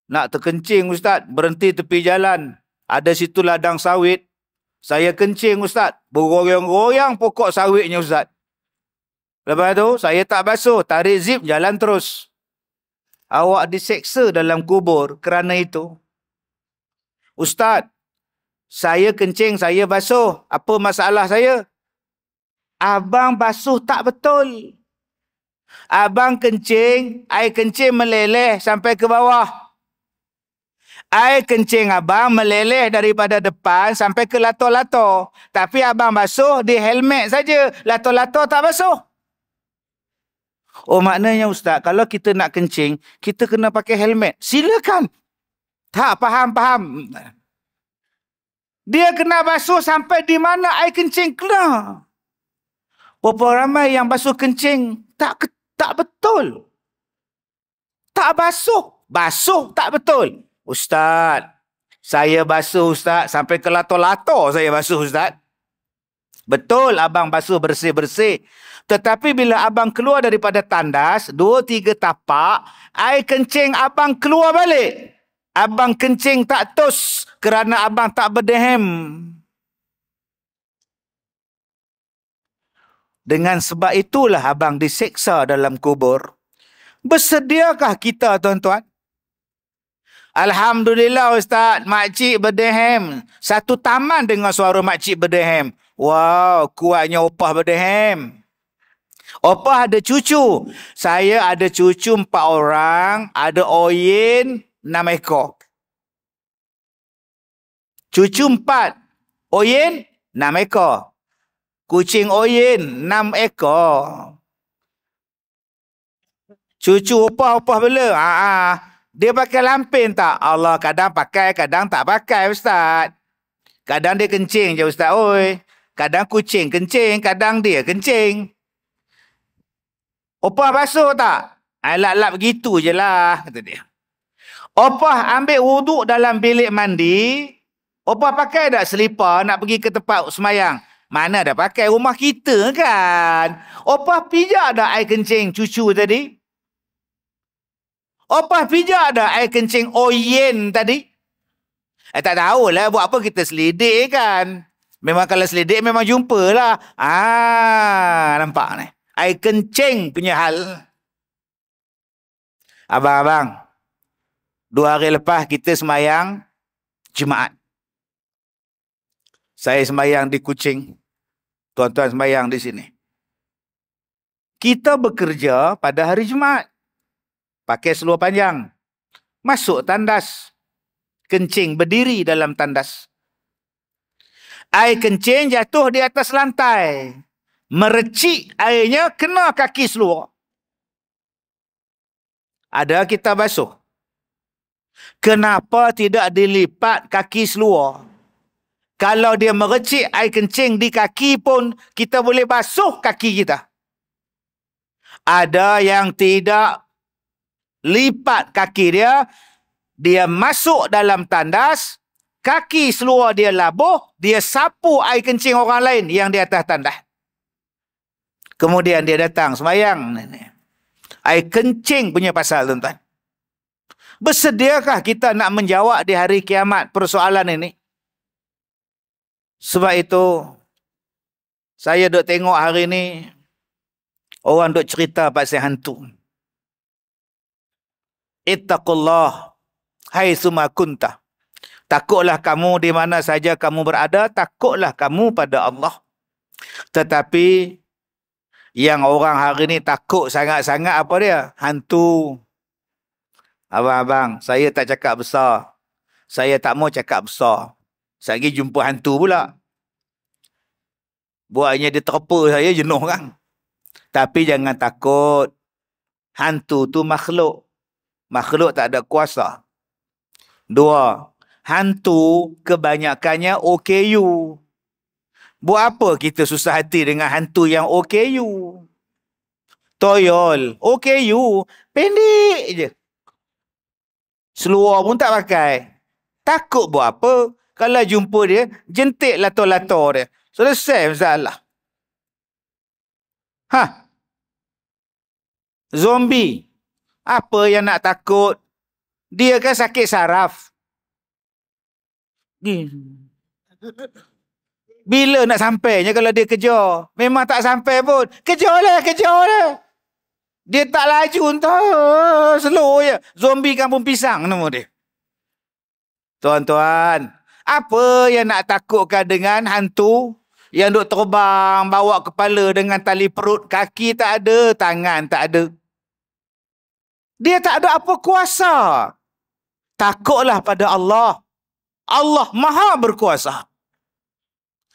Speaker 1: Nak terkencing, Ustaz. Berhenti tepi jalan. Ada situ ladang sawit. Saya kencing, Ustaz. Bergoyang-goyang pokok sawitnya, Ustaz. Lepas tu, saya tak basuh. Tarik zip, jalan terus. Awak diseksa dalam kubur kerana itu. Ustaz, Saya kencing, saya basuh. Apa masalah saya? Abang basuh tak betul. Abang kencing, air kencing meleleh sampai ke bawah. Air kencing abang meleleh daripada depan sampai ke lato-lato. Tapi abang basuh di helmet saja. Lato-lato tak basuh. Oh, maknanya Ustaz, kalau kita nak kencing, kita kena pakai helmet. Silakan. Tak faham. Dia kena basuh sampai di mana air kencing kena. Berapa ramai yang basuh kencing tak betul. Tak basuh. Basuh tak betul. Ustaz, saya basuh Ustaz sampai ke lato-lato saya basuh Ustaz. Betul abang basuh bersih-bersih. Tetapi bila abang keluar daripada tandas, 2-3 tapak, air kencing abang keluar balik. Abang kencing tak tos kerana abang tak berdehem. Dengan sebab itulah abang diseksa dalam kubur. Bersediakah kita tuan-tuan? Alhamdulillah Ustaz, makcik berdehem. Satu taman dengan suara makcik berdehem. Wow, kuatnya opah berdehem. Opah ada cucu. Saya ada cucu 4 orang, ada oyen 6 ekor. Cucu 4, oyen 6 ekor. Kucing oyen 6 ekor. Cucu opah bela. Dia pakai lampin tak? Allah, kadang pakai, kadang tak pakai Ustaz. Kadang dia kencing je Ustaz. Oi. Kadang kucing kencing, kadang dia kencing. Opah basuh tak? Lap-lap begitu je lah, kata dia. Opah ambil wuduk dalam bilik mandi. Opah pakai tak selipar nak pergi ke tempat semayang? Mana dah pakai, rumah kita kan. Opah pijak dah air kencing cucu tadi? Opah pijak dah air kencing oyen tadi? Tak tahulah buat apa kita selidik kan. Memang kalau selidik memang jumpalah. Nampak ni. Air kencing punya hal. Abang-abang, 2 hari lepas kita semayang Jumaat. Saya semayang di Kuching. Tuan-tuan semayang di sini. Kita bekerja pada hari Jumaat. Pakai seluar panjang. Masuk tandas. Kencing berdiri dalam tandas. Air kencing jatuh di atas lantai. Merecik airnya kena kaki seluar. Ada kita basuh. Kenapa tidak dilipat kaki seluar? Kalau dia merecik air kencing di kaki pun, kita boleh basuh kaki kita. Ada yang tidak lipat kaki dia, dia masuk dalam tandas, kaki seluar dia labuh, dia sapu air kencing orang lain yang di atas tandas. Kemudian dia datang semayang. Air kencing punya pasal, tuan-tuan. Bersediakah kita nak menjawab di hari kiamat persoalan ini? Sebab itu, saya duk tengok hari ni, orang duk cerita pasal hantu. Ittaqullah haitsuma kunta. Takutlah kamu di mana saja kamu berada, takutlah kamu pada Allah. Tetapi yang orang hari ni takut sangat-sangat apa dia? Hantu. Abang-abang, saya tak cakap besar. Saya tak mau cakap besar. Saya jumpa hantu pula. Buatnya dia terpa saya, jenuh kan. Tapi jangan takut. Hantu tu makhluk. Makhluk tak ada kuasa. 2. Hantu kebanyakannya OKU. Buat apa kita susah hati dengan hantu yang OKU? Toyol, OKU, pendek je. Seluar pun tak pakai. Takut buat apa? Kalau jumpa dia, jentik lato-lato dia. Selesai masalah. Zombie. Apa yang nak takut? Dia kan sakit saraf. Bila nak sampainya kalau dia kejar? Memang tak sampai pun. Kejarlah. Dia tak laju entah. Slow je. Zombie kampung pisang nama dia. Tuan-tuan, Apa yang nak takutkan dengan hantu yang duk terbang, bawa kepala dengan tali perut, kaki tak ada, tangan tak ada. Dia tak ada apa kuasa. Takutlah pada Allah. Allah Maha berkuasa.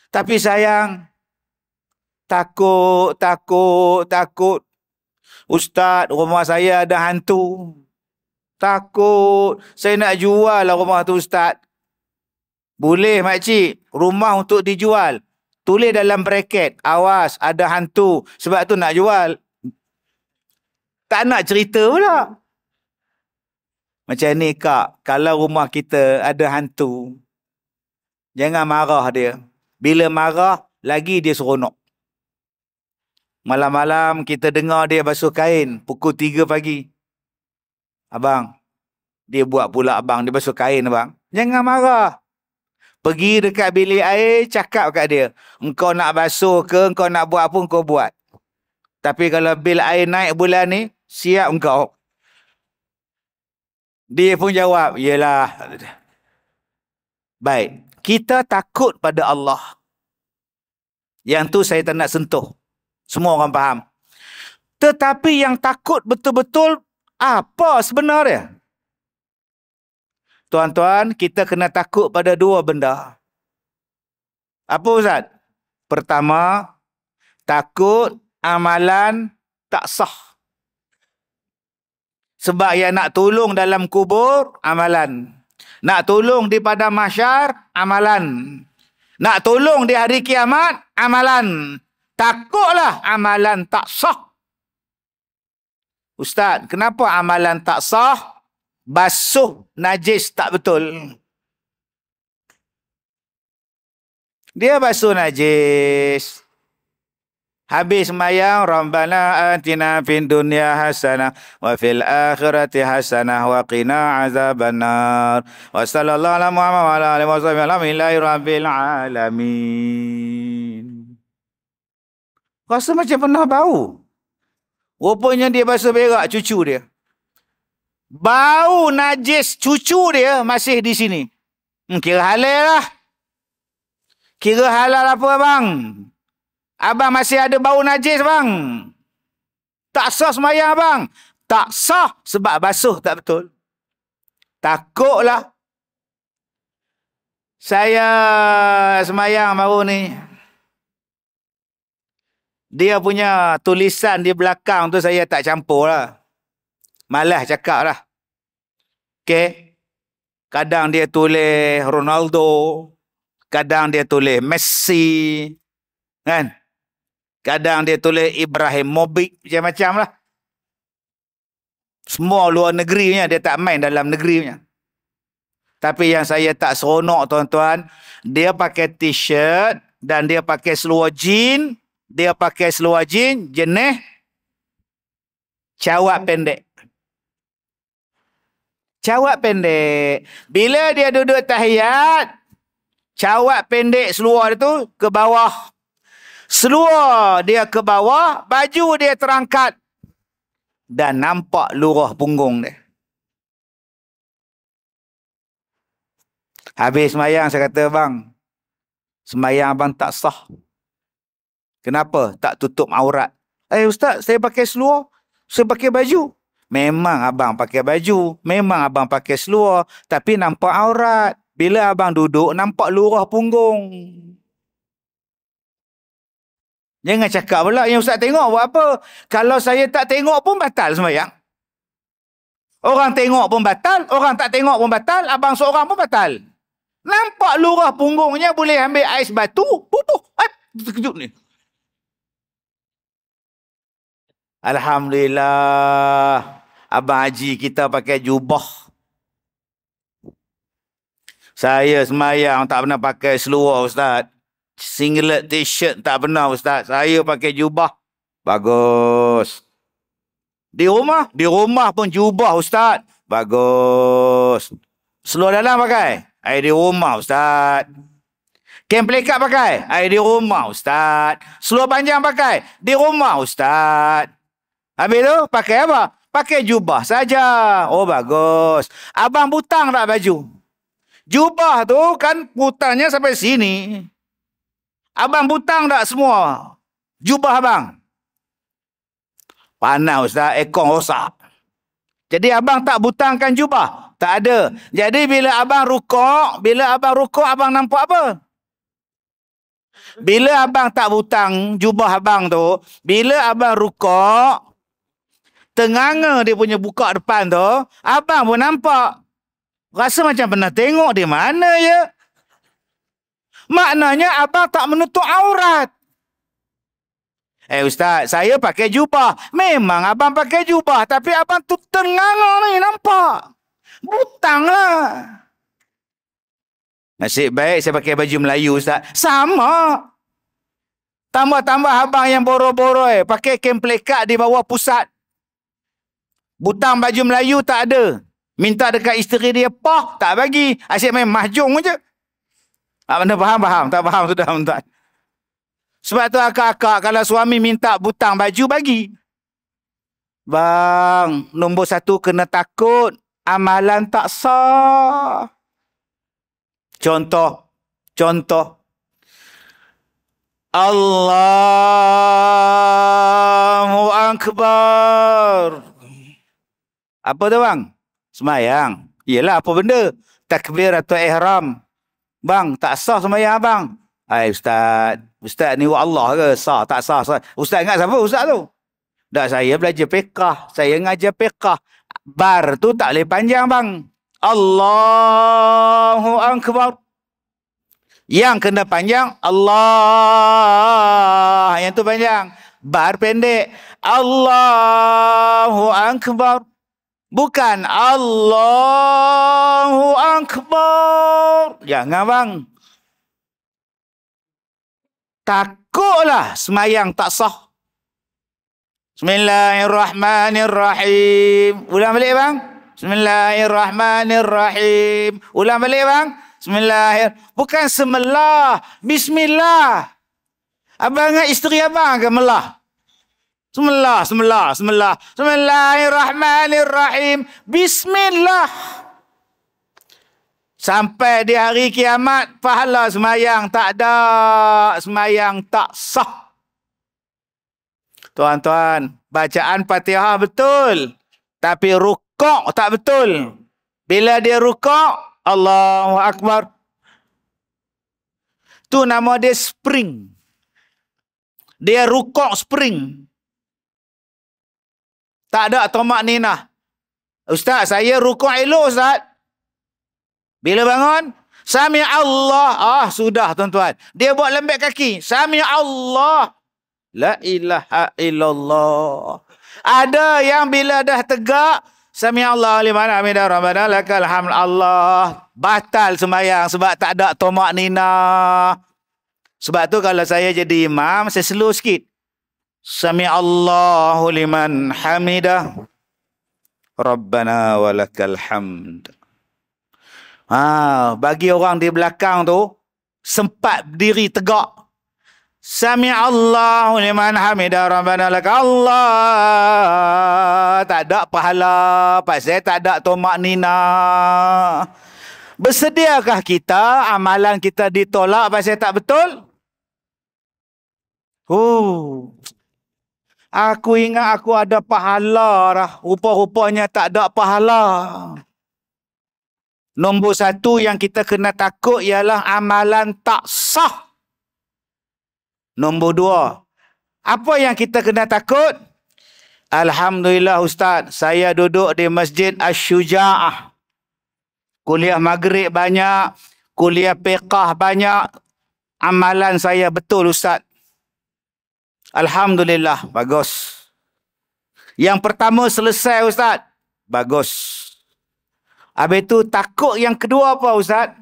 Speaker 1: Tapi sayang, takut. Ustaz, rumah saya ada hantu. Takut. Saya nak jual lah rumah tu, Ustaz. Boleh, makcik. Rumah untuk dijual. Tulis dalam bracket. Awas, ada hantu. Sebab tu nak jual. Tak nak cerita pula. Macam ni, Kak. Kalau rumah kita ada hantu, jangan marah dia. Bila marah, lagi dia seronok. Malam-malam kita dengar dia basuh kain. Pukul 3 pagi. Abang, dia buat pula abang. Dia basuh kain, abang. Jangan marah. Pergi dekat bilik air, cakap kat dia. Engkau nak basuh ke, engkau nak buat apa, engkau buat. Tapi kalau bil air naik bulan ni, siap engkau. Dia pun jawab, yelah. Baik. Kita takut pada Allah. Yang tu saya tak nak sentuh. Semua orang faham. Tetapi yang takut betul-betul apa sebenarnya? Tuan-tuan, kita kena takut pada dua benda. Apa, Ustaz? Pertama, takut amalan tak sah. Sebab yang nak tolong dalam kubur, amalan. Nak tolong di padang mahsyar, amalan. Nak tolong di hari kiamat, amalan. Takutlah amalan tak sah. Ustaz, kenapa amalan tak sah? Basuh najis tak betul. Dia basuh najis. Habis sembahyang, Rabbana atina fid dunya hasanah wa fil akhirati hasanah wa qina azabannar. Wa sallallahu ala Muhammad wa ala alihi wasallam alhamdulillahi rabbil alamin. Rasa macam pernah bau. Rupanya dia basuh berak cucu dia. Bau najis cucu dia masih di sini. Kira halal lah. Kira halal apa, bang? Abang masih ada bau najis, bang. Tak sah sembahyang, bang. Tak sah sebab basuh tak betul. Takutlah. Saya sembahyang baru ni. Dia punya tulisan di belakang tu saya tak campur lah. Malas cakap lah. Okay. Kadang dia tulis Ronaldo. Kadang dia tulis Messi. Kan? Kadang dia tulis Ibrahimovic. Macam-macam lah. Semua luar negeri punya. Dia tak main dalam negeri punya. Tapi yang saya tak seronok, tuan-tuan. Dia pakai t-shirt. Dan dia pakai seluar jean. Dia pakai seluar jean jenis cawat pendek. Cawat pendek. Bila dia duduk tahiyat, cawat pendek seluar tu ke bawah. Seluar dia ke bawah, baju dia terangkat. Dan nampak lurah punggung dia. Habis sembahyang saya kata, bang, sembahyang abang tak sah. Kenapa? Tak tutup aurat. Ustaz, saya pakai seluar. Saya pakai baju. Memang abang pakai baju. Memang abang pakai seluar. Tapi nampak aurat. Bila abang duduk, nampak lurah punggung. Jangan cakap pula yang Ustaz tengok buat apa. Kalau saya tak tengok pun batal sembahyang. Orang tengok pun batal. Orang tak tengok pun batal. Abang seorang pun batal. Nampak lurah punggungnya, boleh ambil ais batu. Pupuh. Terkejut ni. Alhamdulillah. Abang Haji kita pakai jubah. Saya sembahyang tak pernah pakai seluar, Ustaz. Singlet, t-shirt tak pernah, Ustaz. Saya pakai jubah. Bagus. Di rumah pun jubah, Ustaz. Bagus. Seluar dalam pakai? Di rumah, Ustaz. Kain pelikat pakai? Di rumah, Ustaz. Seluar panjang pakai? Di rumah, Ustaz. Habis tu pakai apa? Pakai jubah saja. Oh, bagus. Abang butang tak baju? Jubah tu kan butangnya sampai sini. Abang butang tak semua? Jubah abang. Panas Ustaz, ekor rosak. Jadi abang tak butangkan jubah? Tak ada. Jadi bila abang rukuk, abang nampak apa? Bila abang tak butang jubah abang tu, bila abang rukuk, tenganga dia punya buka depan tu, abang pun nampak. Rasa macam pernah tengok di mana ya? Maknanya abang tak menutup aurat. Ustaz, saya pakai jubah. Memang abang pakai jubah, tapi abang tu tenganga ni nampak. Butanglah. Nasib baik saya pakai baju Melayu Ustaz. Sama. Tambah-tambah abang yang boro-boro pakai kain pelekat di bawah pusat. Butang baju Melayu tak ada. Minta dekat isteri dia, "Pah," tak bagi. Asyik main mahjong je. Anda faham? Tak faham sudah tuan. Sebab tu akak-akak kalau suami minta butang baju, bagi. Bang, nombor 1 kena takut. Amalan tak sah. Contoh. Allahu Akbar. Apa tu bang? Semayang. Yelah, apa benda? Takbir atau ihram. Bang, tak sah semayang abang. Ustaz ni Allah ke? Sah, tak sah. Ustaz ingat siapa ustaz tu? Tak, saya belajar fiqah. Saya ngajar fiqah. Bar tu tak boleh panjang bang. Allahu Akbar. Yang kena panjang Allah. Yang tu panjang. Bar pendek. Allahu Akbar. Bukan Allahu Akbar. Jangan bang. Takutlah semayang tak sah. Bismillahirrahmanirrahim. Ulang balik bang. Bismillahirrahmanirrahim. Ulang balik bang. Bukan semelah. Bismillah. Abang ingat isteri abang ke melah? Bismillah. Bismillahirrahmanirrahim. Bismillah. Sampai di hari kiamat, pahala semayang tak ada. Semayang tak sah. Tuan-tuan, bacaan Fatihah betul. Tapi rukuk tak betul. Bila dia rukuk, Allahu Akbar. Tu nama dia spring. Dia rukuk spring. Tak ada tomak ninah. Ustaz, saya rukuk elok Ustaz. Bila bangun, Sami Allah. Sudah tuan-tuan. Dia buat lembek kaki. Sami Allah. La ilaha illallah. Ada yang bila dah tegak, Sami Allah liman hamidah rabbana lakal hamd Allah. Batal sembahyang sebab tak ada tomak ninah. Sebab tu kalau saya jadi imam, saya slow sikit. Sami Allahu liman hamidah rabbana walakal hamd. Bagi orang di belakang tu sempat berdiri tegak. Sami Allahu liman hamidah rabbana lakal Allah. Tak ada pahala, pasal tak ada tomak ninah. Bersediakah kita amalan kita ditolak pasal tak betul? Aku ingat aku ada pahala dah. Rupa-rupanya tak ada pahala. Nombor 1 yang kita kena takut ialah amalan tak sah. Nombor 2, apa yang kita kena takut? Alhamdulillah Ustaz, saya duduk di Masjid Asy-Syuja'ah. Kuliah maghrib banyak, kuliah fiqah banyak. Amalan saya betul Ustaz. Alhamdulillah, bagus. Yang pertama selesai Ustaz. Bagus. Habis itu takut yang kedua apa Ustaz?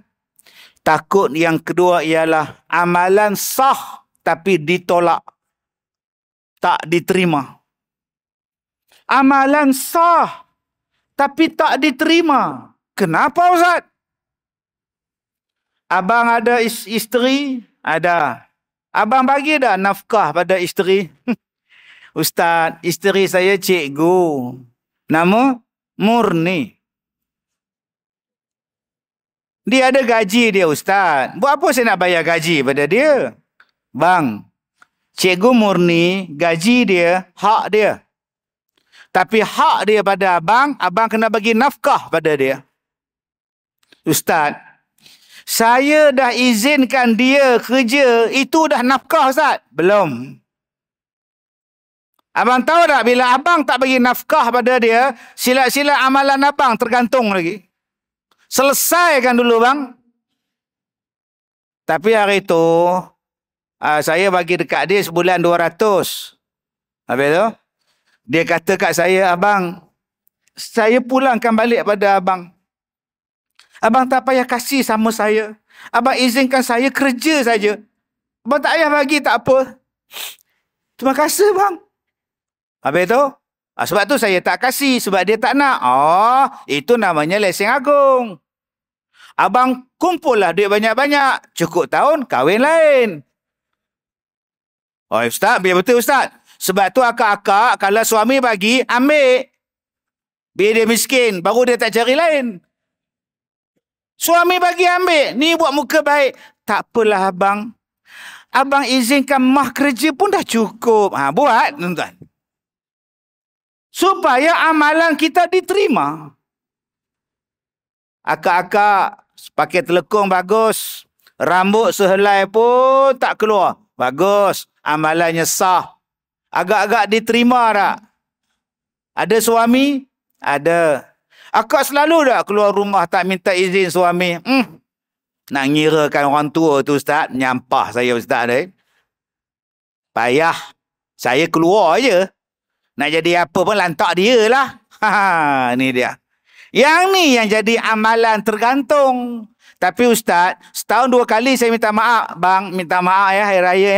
Speaker 1: Takut yang kedua ialah amalan sah tapi ditolak. Tak diterima. Amalan sah tapi tak diterima. Kenapa Ustaz? Abang ada isteri? Ada. Abang bagi dah nafkah pada isteri? Ustaz, isteri saya cikgu. Nama Murni. Dia ada gaji dia, Ustaz. Buat apa saya nak bayar gaji pada dia? Bang, Cikgu murni, gaji dia, hak dia. Tapi hak dia pada abang, abang kena bagi nafkah pada dia. Ustaz, saya dah izinkan dia kerja, itu dah nafkah, Ustaz? Belum. Abang tahu tak, bila abang tak bagi nafkah pada dia, sila-sila amalan abang tergantung lagi. Selesaikan dulu, bang. Tapi hari itu, saya bagi dekat dia sebulan 200. Habis tu, dia kata kat saya, abang, saya pulangkan balik pada abang. Abang tak payah kasih sama saya. Abang izinkan saya kerja saja. Abang tak payah bagi, tak apa. Terima kasih, bang. Habis tu, sebab tu saya tak kasih, sebab dia tak nak. Oh, itu namanya lesen agung. Abang kumpullah duit banyak-banyak. Cukup tahun, kahwin lain. Oh, Ustaz, biar betul, Ustaz. Sebab tu akak-akak, kalau suami bagi, ambil. Biar dia miskin, baru dia tak cari lain. Suami bagi, ambil. Ni buat muka baik. Tak apalah, abang. Abang izinkan mah kerja pun dah cukup. Buat, tuan-tuan. Supaya amalan kita diterima. Akak-akak pakai telekung bagus. Rambut sehelai pun tak keluar. Bagus. Amalannya sah. Agak-agak diterima tak? Ada suami? Ada. Akak selalu tak keluar rumah tak minta izin suami? Nak ngirakan orang tua tu, Ustaz. Nyampah saya, Ustaz. Payah. Saya keluar je. Nak jadi apa pun lantak dia lah. Ni dia. Yang ni yang jadi amalan tergantung. Tapi Ustaz, setahun 2 kali saya minta maaf. Bang, minta maaf ya, hari raya.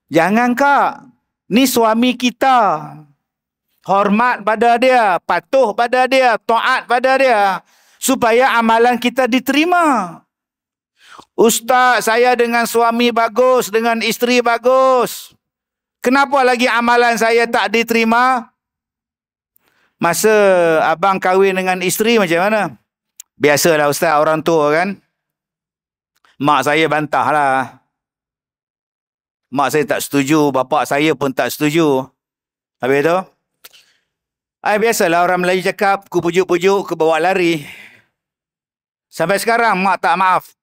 Speaker 1: Jangan, Kak. Ni suami kita. Hormat pada dia. Patuh pada dia. Taat pada dia. Supaya amalan kita diterima. Ustaz, saya dengan suami bagus. Dengan isteri bagus. Kenapa lagi amalan saya tak diterima? Masa abang kahwin dengan isteri macam mana? Biasalah, Ustaz, orang tua kan. Mak saya bantahlah. Mak saya tak setuju, bapak saya pun tak setuju. Habis tu, biasalah orang Melayu cakap, ku pujuk-pujuk, ku bawa lari. Sampai sekarang mak tak maaf.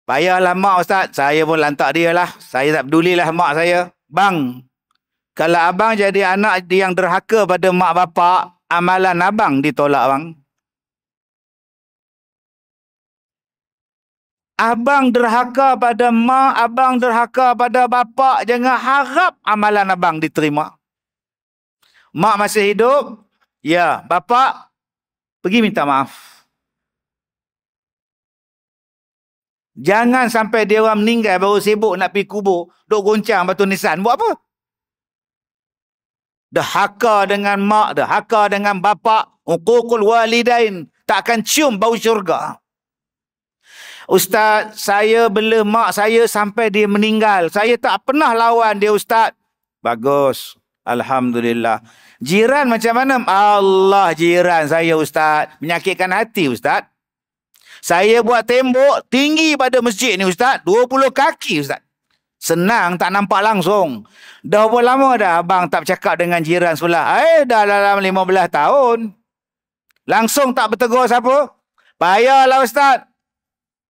Speaker 1: Payahlah mak, Ustaz. Saya pun lantak dia lah. Saya tak pedulilah mak saya. Bang, kalau abang jadi anak yang derhaka pada mak bapak, amalan abang ditolak, bang. Abang derhaka pada mak, abang derhaka pada bapak, jangan harap amalan abang diterima. Mak masih hidup, ya, bapak pergi minta maaf. Jangan sampai dia orang meninggal baru sibuk nak pergi kubur, duk goncang batu nisan. Buat apa? Derhaka dengan mak, derhaka dengan bapak, uququl walidain, tak akan cium bau syurga. Ustaz, saya bela mak saya sampai dia meninggal. Saya tak pernah lawan dia, Ustaz. Bagus. Alhamdulillah. Jiran macam mana? Allah, jiran saya, Ustaz. Menyakitkan hati, Ustaz. Saya buat tembok tinggi pada masjid ni, Ustaz. 20 kaki, Ustaz. Senang, tak nampak langsung. Dah berapa lama dah abang tak bercakap dengan jiran sebelah? Dah dalam 15 tahun. Langsung tak bertegur siapa? Payahlah, Ustaz.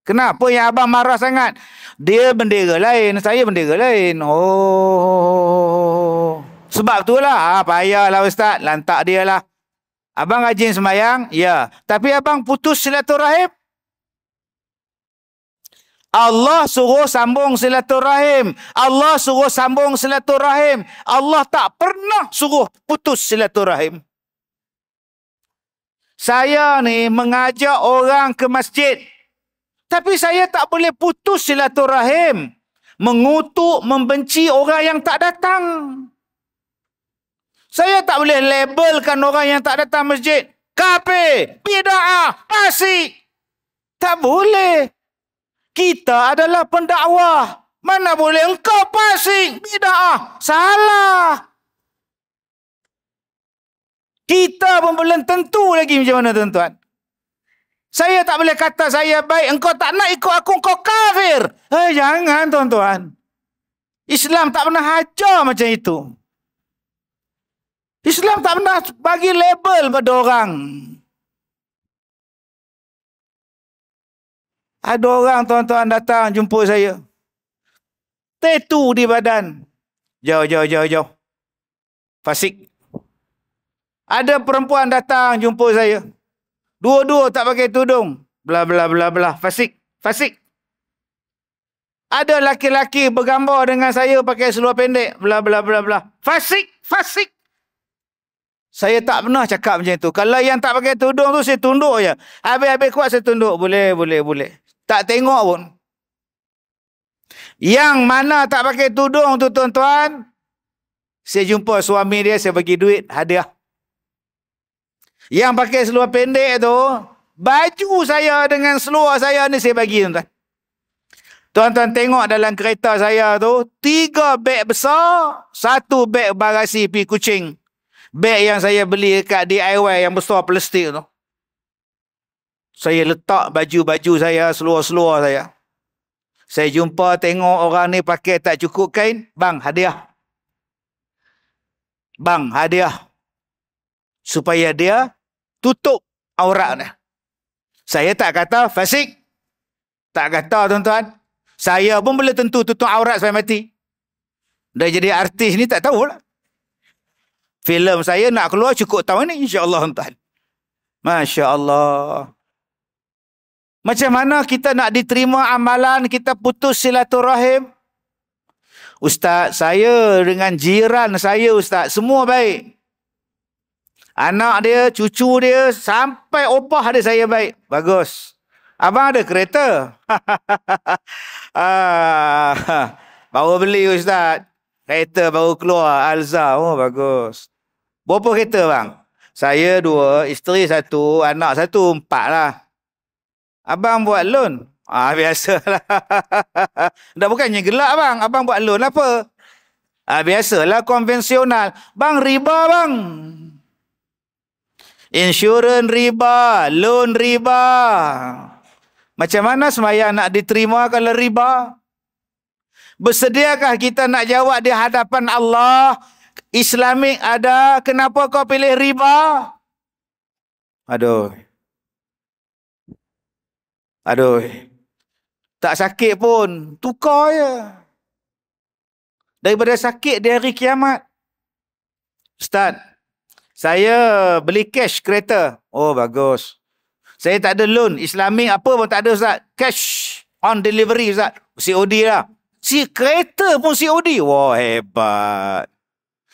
Speaker 1: Kenapa yang abang marah sangat? Dia bendera lain, saya bendera lain. Oh. Sebab itulah, payahlah, Ustaz. Lantak dia lah. Abang rajin sembahyang? Ya. Tapi abang putus silaturahim? Allah suruh sambung silaturahim. Allah suruh sambung silaturahim. Allah tak pernah suruh putus silaturahim. Saya ni mengajak orang ke masjid. Tapi saya tak boleh putus silaturahim. Mengutuk, membenci orang yang tak datang. Saya tak boleh labelkan orang yang tak datang masjid. Kafir, bid'ah, fasik. Tak boleh. Kita adalah pendakwah. Mana boleh engkau fasik, bid'ah. Salah. Kita pun belum tentu lagi macam mana, tuan-tuan. Saya tak boleh kata saya baik. Engkau tak nak ikut aku, engkau kafir. Jangan tuan-tuan. Islam tak pernah ajar macam itu. Islam tak pernah bagi label pada orang. Ada orang tuan-tuan datang jumpa saya. Tattoo di badan. Jauh. Fasik. Ada perempuan datang jumpa saya. Dua-dua tak pakai tudung. Bla bla bla bla. Fasik. Ada laki-laki bergambar dengan saya pakai seluar pendek. Bla bla bla bla. Fasik. Saya tak pernah cakap macam itu. Kalau yang tak pakai tudung tu saya tunduk je. Habis-habis kuat saya tunduk. Boleh. Tak tengok pun. Yang mana tak pakai tudung tu tuan-tuan, saya jumpa suami dia, saya bagi duit, hadiah. Yang pakai seluar pendek tu, baju saya dengan seluar saya ni saya bagi tuan-tuan. Tuan-tuan tengok dalam kereta saya tu, 3 beg besar, 1 beg bagasi pi kucing. Beg yang saya beli dekat DIY yang besar plastik tu. Saya letak baju-baju saya, seluar-seluar saya. Saya jumpa tengok orang ni pakai tak cukup kain, bang, hadiah. Bang, hadiah. Supaya dia tutup aurat dia. Saya tak kata fasik. Tak kata tuan-tuan. Saya pun boleh tentu tutup aurat sampai mati. Dah jadi artis ni tak tahulah. Filem saya nak keluar cukup tahun ni, insya-Allah tuan. Masya-Allah. Macam mana kita nak diterima amalan kita putus silaturahim? Ustaz, saya dengan jiran saya ustaz, semua baik. Anak dia, cucu dia, sampai opah dia saya baik. Bagus. Abang ada kereta? Baru beli ustaz. Kereta baru keluar, Alza. Oh, bagus. Berapa kereta bang? Saya 2, isteri 1, anak 1, 4 lah. Abang buat loan? Biasalah. Dah bukannya gelak bang. Abang buat loan apa? Biasalah konvensional. Bang, riba bang. Insurans riba. Loan riba. Macam mana sembahyang nak diterima kalau riba? Bersediakah kita nak jawab di hadapan Allah? Islamik ada. Kenapa kau pilih riba? Aduh. Tak sakit pun. Tukar je. Daripada sakit di hari kiamat. Ustaz, saya beli cash kereta. Oh, bagus. Saya tak ada loan. Islamik apa pun tak ada Ustaz. Cash on delivery Ustaz. COD lah. Si kereta pun COD. Wah, hebat.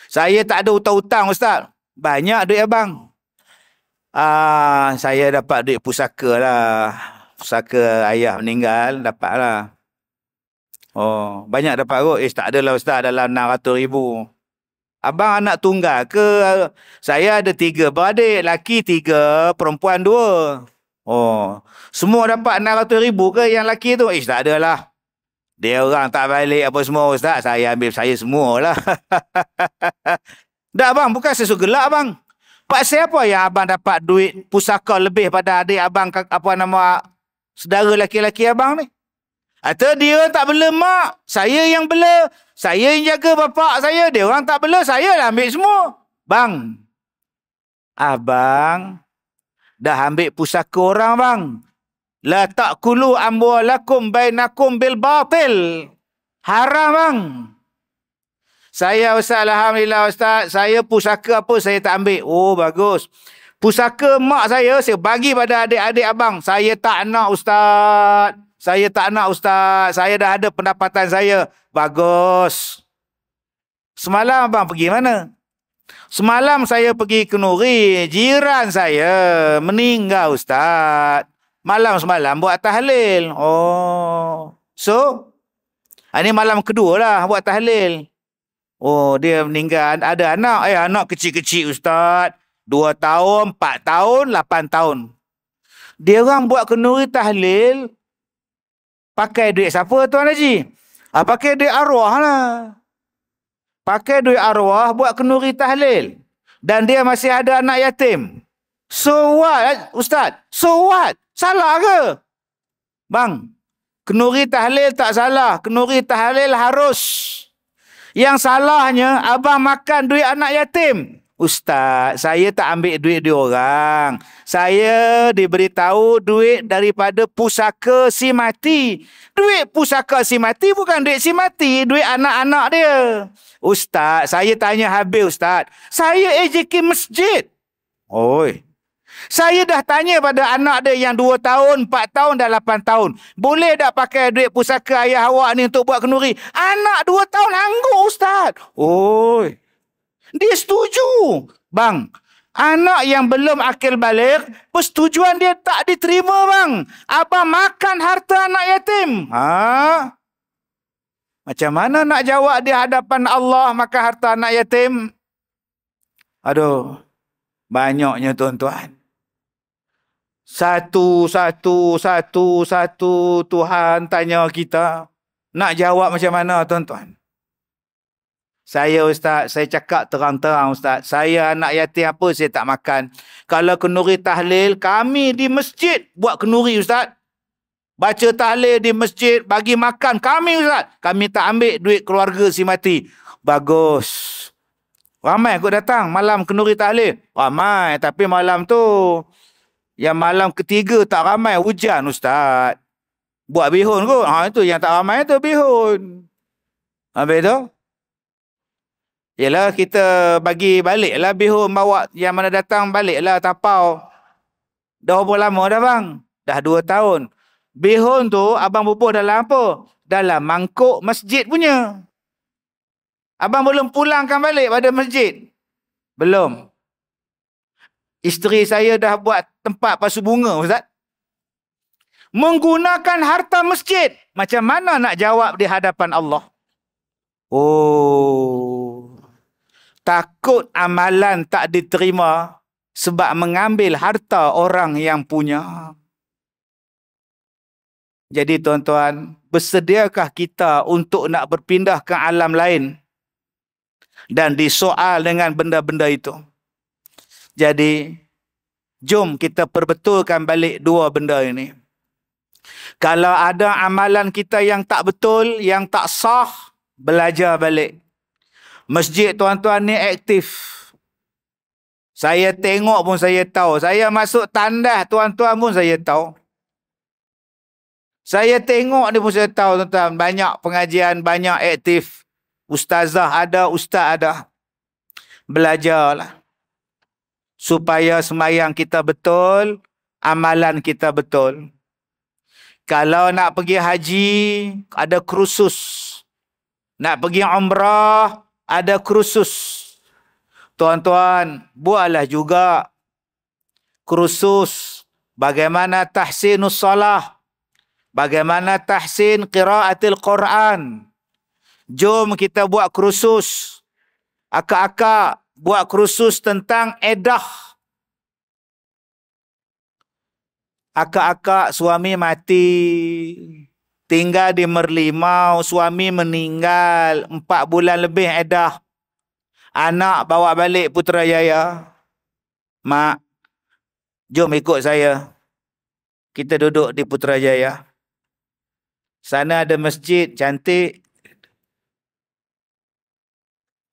Speaker 1: Saya tak ada hutang-hutang Ustaz. Banyak duit abang. Saya dapat duit pusaka lah. Pusaka ayah meninggal, dapatlah. Oh, banyak dapat kot. Tak adalah Ustaz, dalam 600,000. Abang anak tunggal ke? Saya ada 3 beradik, laki 3, perempuan 2. Oh, semua dapat 600,000 ke yang laki tu? Tak adalah. Dia orang tak balik apa semua Ustaz. Saya ambil saya semualah. Tak bang, bukan saya suka gelak bang. Pasal apa yang abang dapat duit pusaka lebih pada adik abang, apa nama saudara laki-laki abang ni? Atau dia tak bela mak, saya yang bela. Saya yang jaga bapak saya, dia orang tak bela, saya lah ambil semua. Bang, abang dah ambil pusaka orang bang. La ta'kulu amwalakum bainakum bil batil. Haram bang. Saya Ustaz, alhamdulillah Ustaz, saya pusaka apa saya tak ambil. Oh, bagus. Pusaka mak saya bagi pada adik-adik abang. Saya tak nak Ustaz. Saya tak nak Ustaz. Saya dah ada pendapatan saya. Bagus. Semalam abang pergi mana? Semalam saya pergi ke Nuri. Jiran saya meninggal Ustaz. Malam semalam buat tahlil. Oh. So, ini malam kedua lah buat tahlil. Oh, dia meninggal. Ada anak. Anak kecil-kecil Ustaz. 2 tahun, 4 tahun, 8 tahun. Dia orang buat kenduri tahlil. Pakai duit siapa Tuan Haji? Pakai duit arwah lah. Pakai duit arwah buat kenduri tahlil. Dan dia masih ada anak yatim. So what Ustaz? So what? Salah ke? Bang, kenduri tahlil tak salah. Kenduri tahlil harus. Yang salahnya, abang makan duit anak yatim. Ustaz, saya tak ambil duit dia orang. Saya diberitahu duit daripada pusaka si mati. Duit pusaka si mati bukan duit si mati, duit anak-anak dia. Ustaz, saya tanya habis Ustaz. Saya AJK masjid. Oi. Saya dah tanya pada anak dia yang 2 tahun, 4 tahun dan 8 tahun. Boleh tak pakai duit pusaka ayah awak ni untuk buat kenduri? Anak 2 tahun angguk Ustaz. Oi. Dia setuju. Bang, anak yang belum akil balik, persetujuan dia tak diterima bang. Abang makan harta anak yatim. Ha? Macam mana nak jawab di hadapan Allah makan harta anak yatim? Aduh, banyaknya tuan-tuan. Satu Tuhan tanya kita. Nak jawab macam mana tuan-tuan? Saya Ustaz, saya cakap terang-terang Ustaz. Saya anak yatim apa saya tak makan. Kalau kenduri tahlil, kami di masjid buat kenduri Ustaz. Baca tahlil di masjid, bagi makan kami Ustaz. Kami tak ambil duit keluarga si mati. Bagus. Ramai kot datang malam kenduri tahlil. Ramai, tapi malam tu, yang malam ketiga tak ramai, hujan Ustaz. Buat bihun kot. Ha, itu yang tak ramai tu bihun. Habis tu? Yalah, kita bagi balik lah bihun, bawa yang mana datang balik lah tapau. Dah berapa lama dah bang? Dah 2 tahun. Bihun tu abang bubuh dalam apa? Dalam mangkuk masjid punya. Abang belum pulangkan balik pada masjid? Belum. Isteri saya dah buat tempat pasu bunga Ustaz. Menggunakan harta masjid. Macam mana nak jawab di hadapan Allah? Oh, takut amalan tak diterima sebab mengambil harta orang yang punya. Jadi tuan-tuan, bersediakah kita untuk nak berpindah ke alam lain dan disoal dengan benda-benda itu? Jadi, jom kita perbetulkan balik 2 benda ini. Kalau ada amalan kita yang tak betul, yang tak sah, belajar balik. Masjid tuan-tuan ni aktif. Saya tengok pun saya tahu. Saya masuk tandas tuan-tuan pun saya tahu. Saya tengok ni pun saya tahu tuan-tuan. Banyak pengajian, banyak aktif. Ustazah ada, ustaz ada. Belajarlah. Supaya semayang kita betul, amalan kita betul. Kalau nak pergi haji, ada kursus. Nak pergi umrah, ada kursus. Tuan-tuan, buatlah juga kursus bagaimana tahsinus salah, bagaimana tahsin qiraatil Quran. Jom kita buat kursus. Akak-akak buat kursus tentang edah. Akak-akak suami mati, tinggal di Merlimau, suami meninggal, 4 bulan lebih edah. Anak bawa balik Putrajaya. Mak, jom ikut saya. Kita duduk di Putrajaya. Sana ada masjid cantik.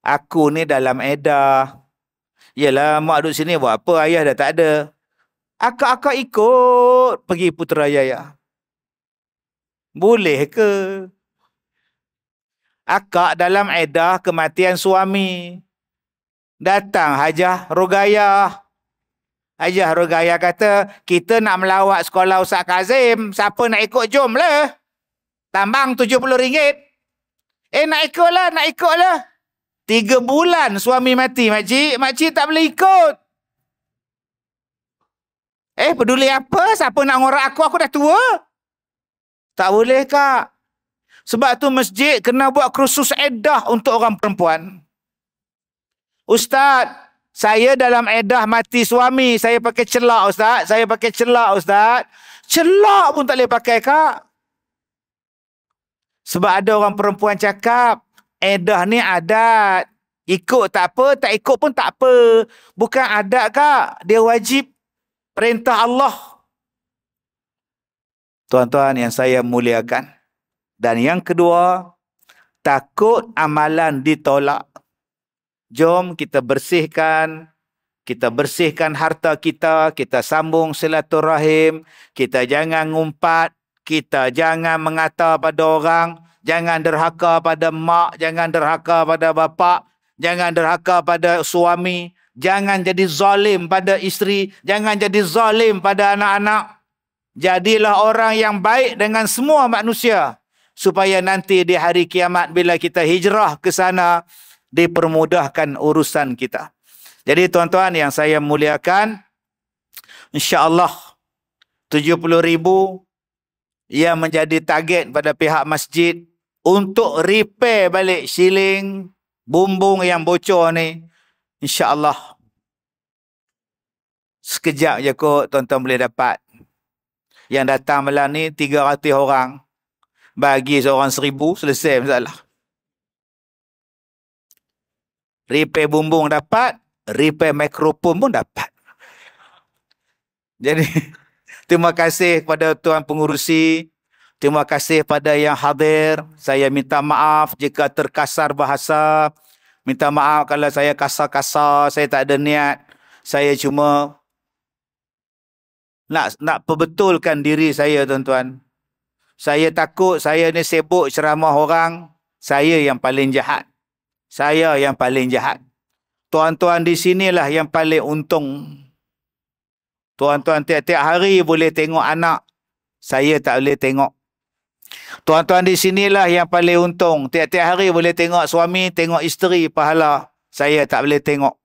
Speaker 1: Aku ni dalam edah. Yelah, mak duduk sini buat apa? Ayah dah tak ada. Akak-akak ikut pergi Putrajaya. Boleh ke? Akak dalam edah kematian suami. Datang Hajah Rogayah. Hajah Rogayah kata, kita nak melawat sekolah Ustaz Kazim. Siapa nak ikut, jom lah. Tambang RM70. Nak ikutlah. 3 bulan suami mati, makcik. Makcik tak boleh ikut. Peduli apa? Siapa nak ngorak aku? Aku dah tua. Tak boleh, Kak. Sebab tu masjid kena buat kursus edah untuk orang perempuan. Ustaz, saya dalam edah mati suami. Saya pakai celak, Ustaz. Celak pun tak boleh pakai, Kak. Sebab ada orang perempuan cakap, edah ni adat. Ikut tak apa, tak ikut pun tak apa. Bukan adat, Kak. Dia wajib. Perintah Allah. Tuan-tuan yang saya muliakan. Dan yang kedua, takut amalan ditolak. Jom kita bersihkan harta kita, kita sambung silaturahim, kita jangan ngumpat, kita jangan mengata pada orang, jangan derhaka pada mak, jangan derhaka pada bapa, jangan derhaka pada suami, jangan jadi zalim pada isteri, jangan jadi zalim pada anak-anak. Jadilah orang yang baik dengan semua manusia, supaya nanti di hari kiamat bila kita hijrah ke sana, dipermudahkan urusan kita. Jadi tuan-tuan yang saya muliakan, insya-Allah 70,000 yang menjadi target pada pihak masjid untuk repair balik siling bumbung yang bocor ni. Insya-Allah sekejap je kot tuan-tuan boleh dapat. Yang datang malam ni 300 orang. Bagi seorang 1,000, selesai masalah. Repair bumbung dapat, repair mikrofon pun dapat. Jadi, terima kasih kepada tuan pengurusi. Terima kasih pada yang hadir. Saya minta maaf jika terkasar bahasa. Minta maaf kalau saya kasar-kasar, saya tak ada niat. Saya cuma nak perbetulkan diri saya, tuan-tuan. Saya takut saya ni sibuk ceramah orang, saya yang paling jahat. Saya yang paling jahat. Tuan-tuan di sinilah yang paling untung. Tuan-tuan tiap-tiap hari boleh tengok anak, saya tak boleh tengok. Tuan-tuan di sinilah yang paling untung. Tiap-tiap hari boleh tengok suami, tengok isteri, pahala. Saya tak boleh tengok.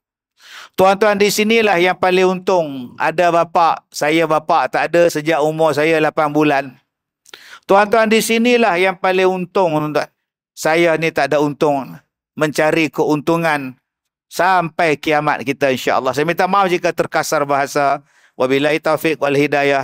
Speaker 1: Tuan-tuan di sinilah yang paling untung. Ada bapa, saya bapa tak ada sejak umur saya 8 bulan. Tuan-tuan di sinilah yang paling untung, tuan-tuan. Saya ni tak ada untung. Mencari keuntungan sampai kiamat kita insya-Allah. Saya minta maaf jika terkasar bahasa. Wabillahi taufiq wal hidayah.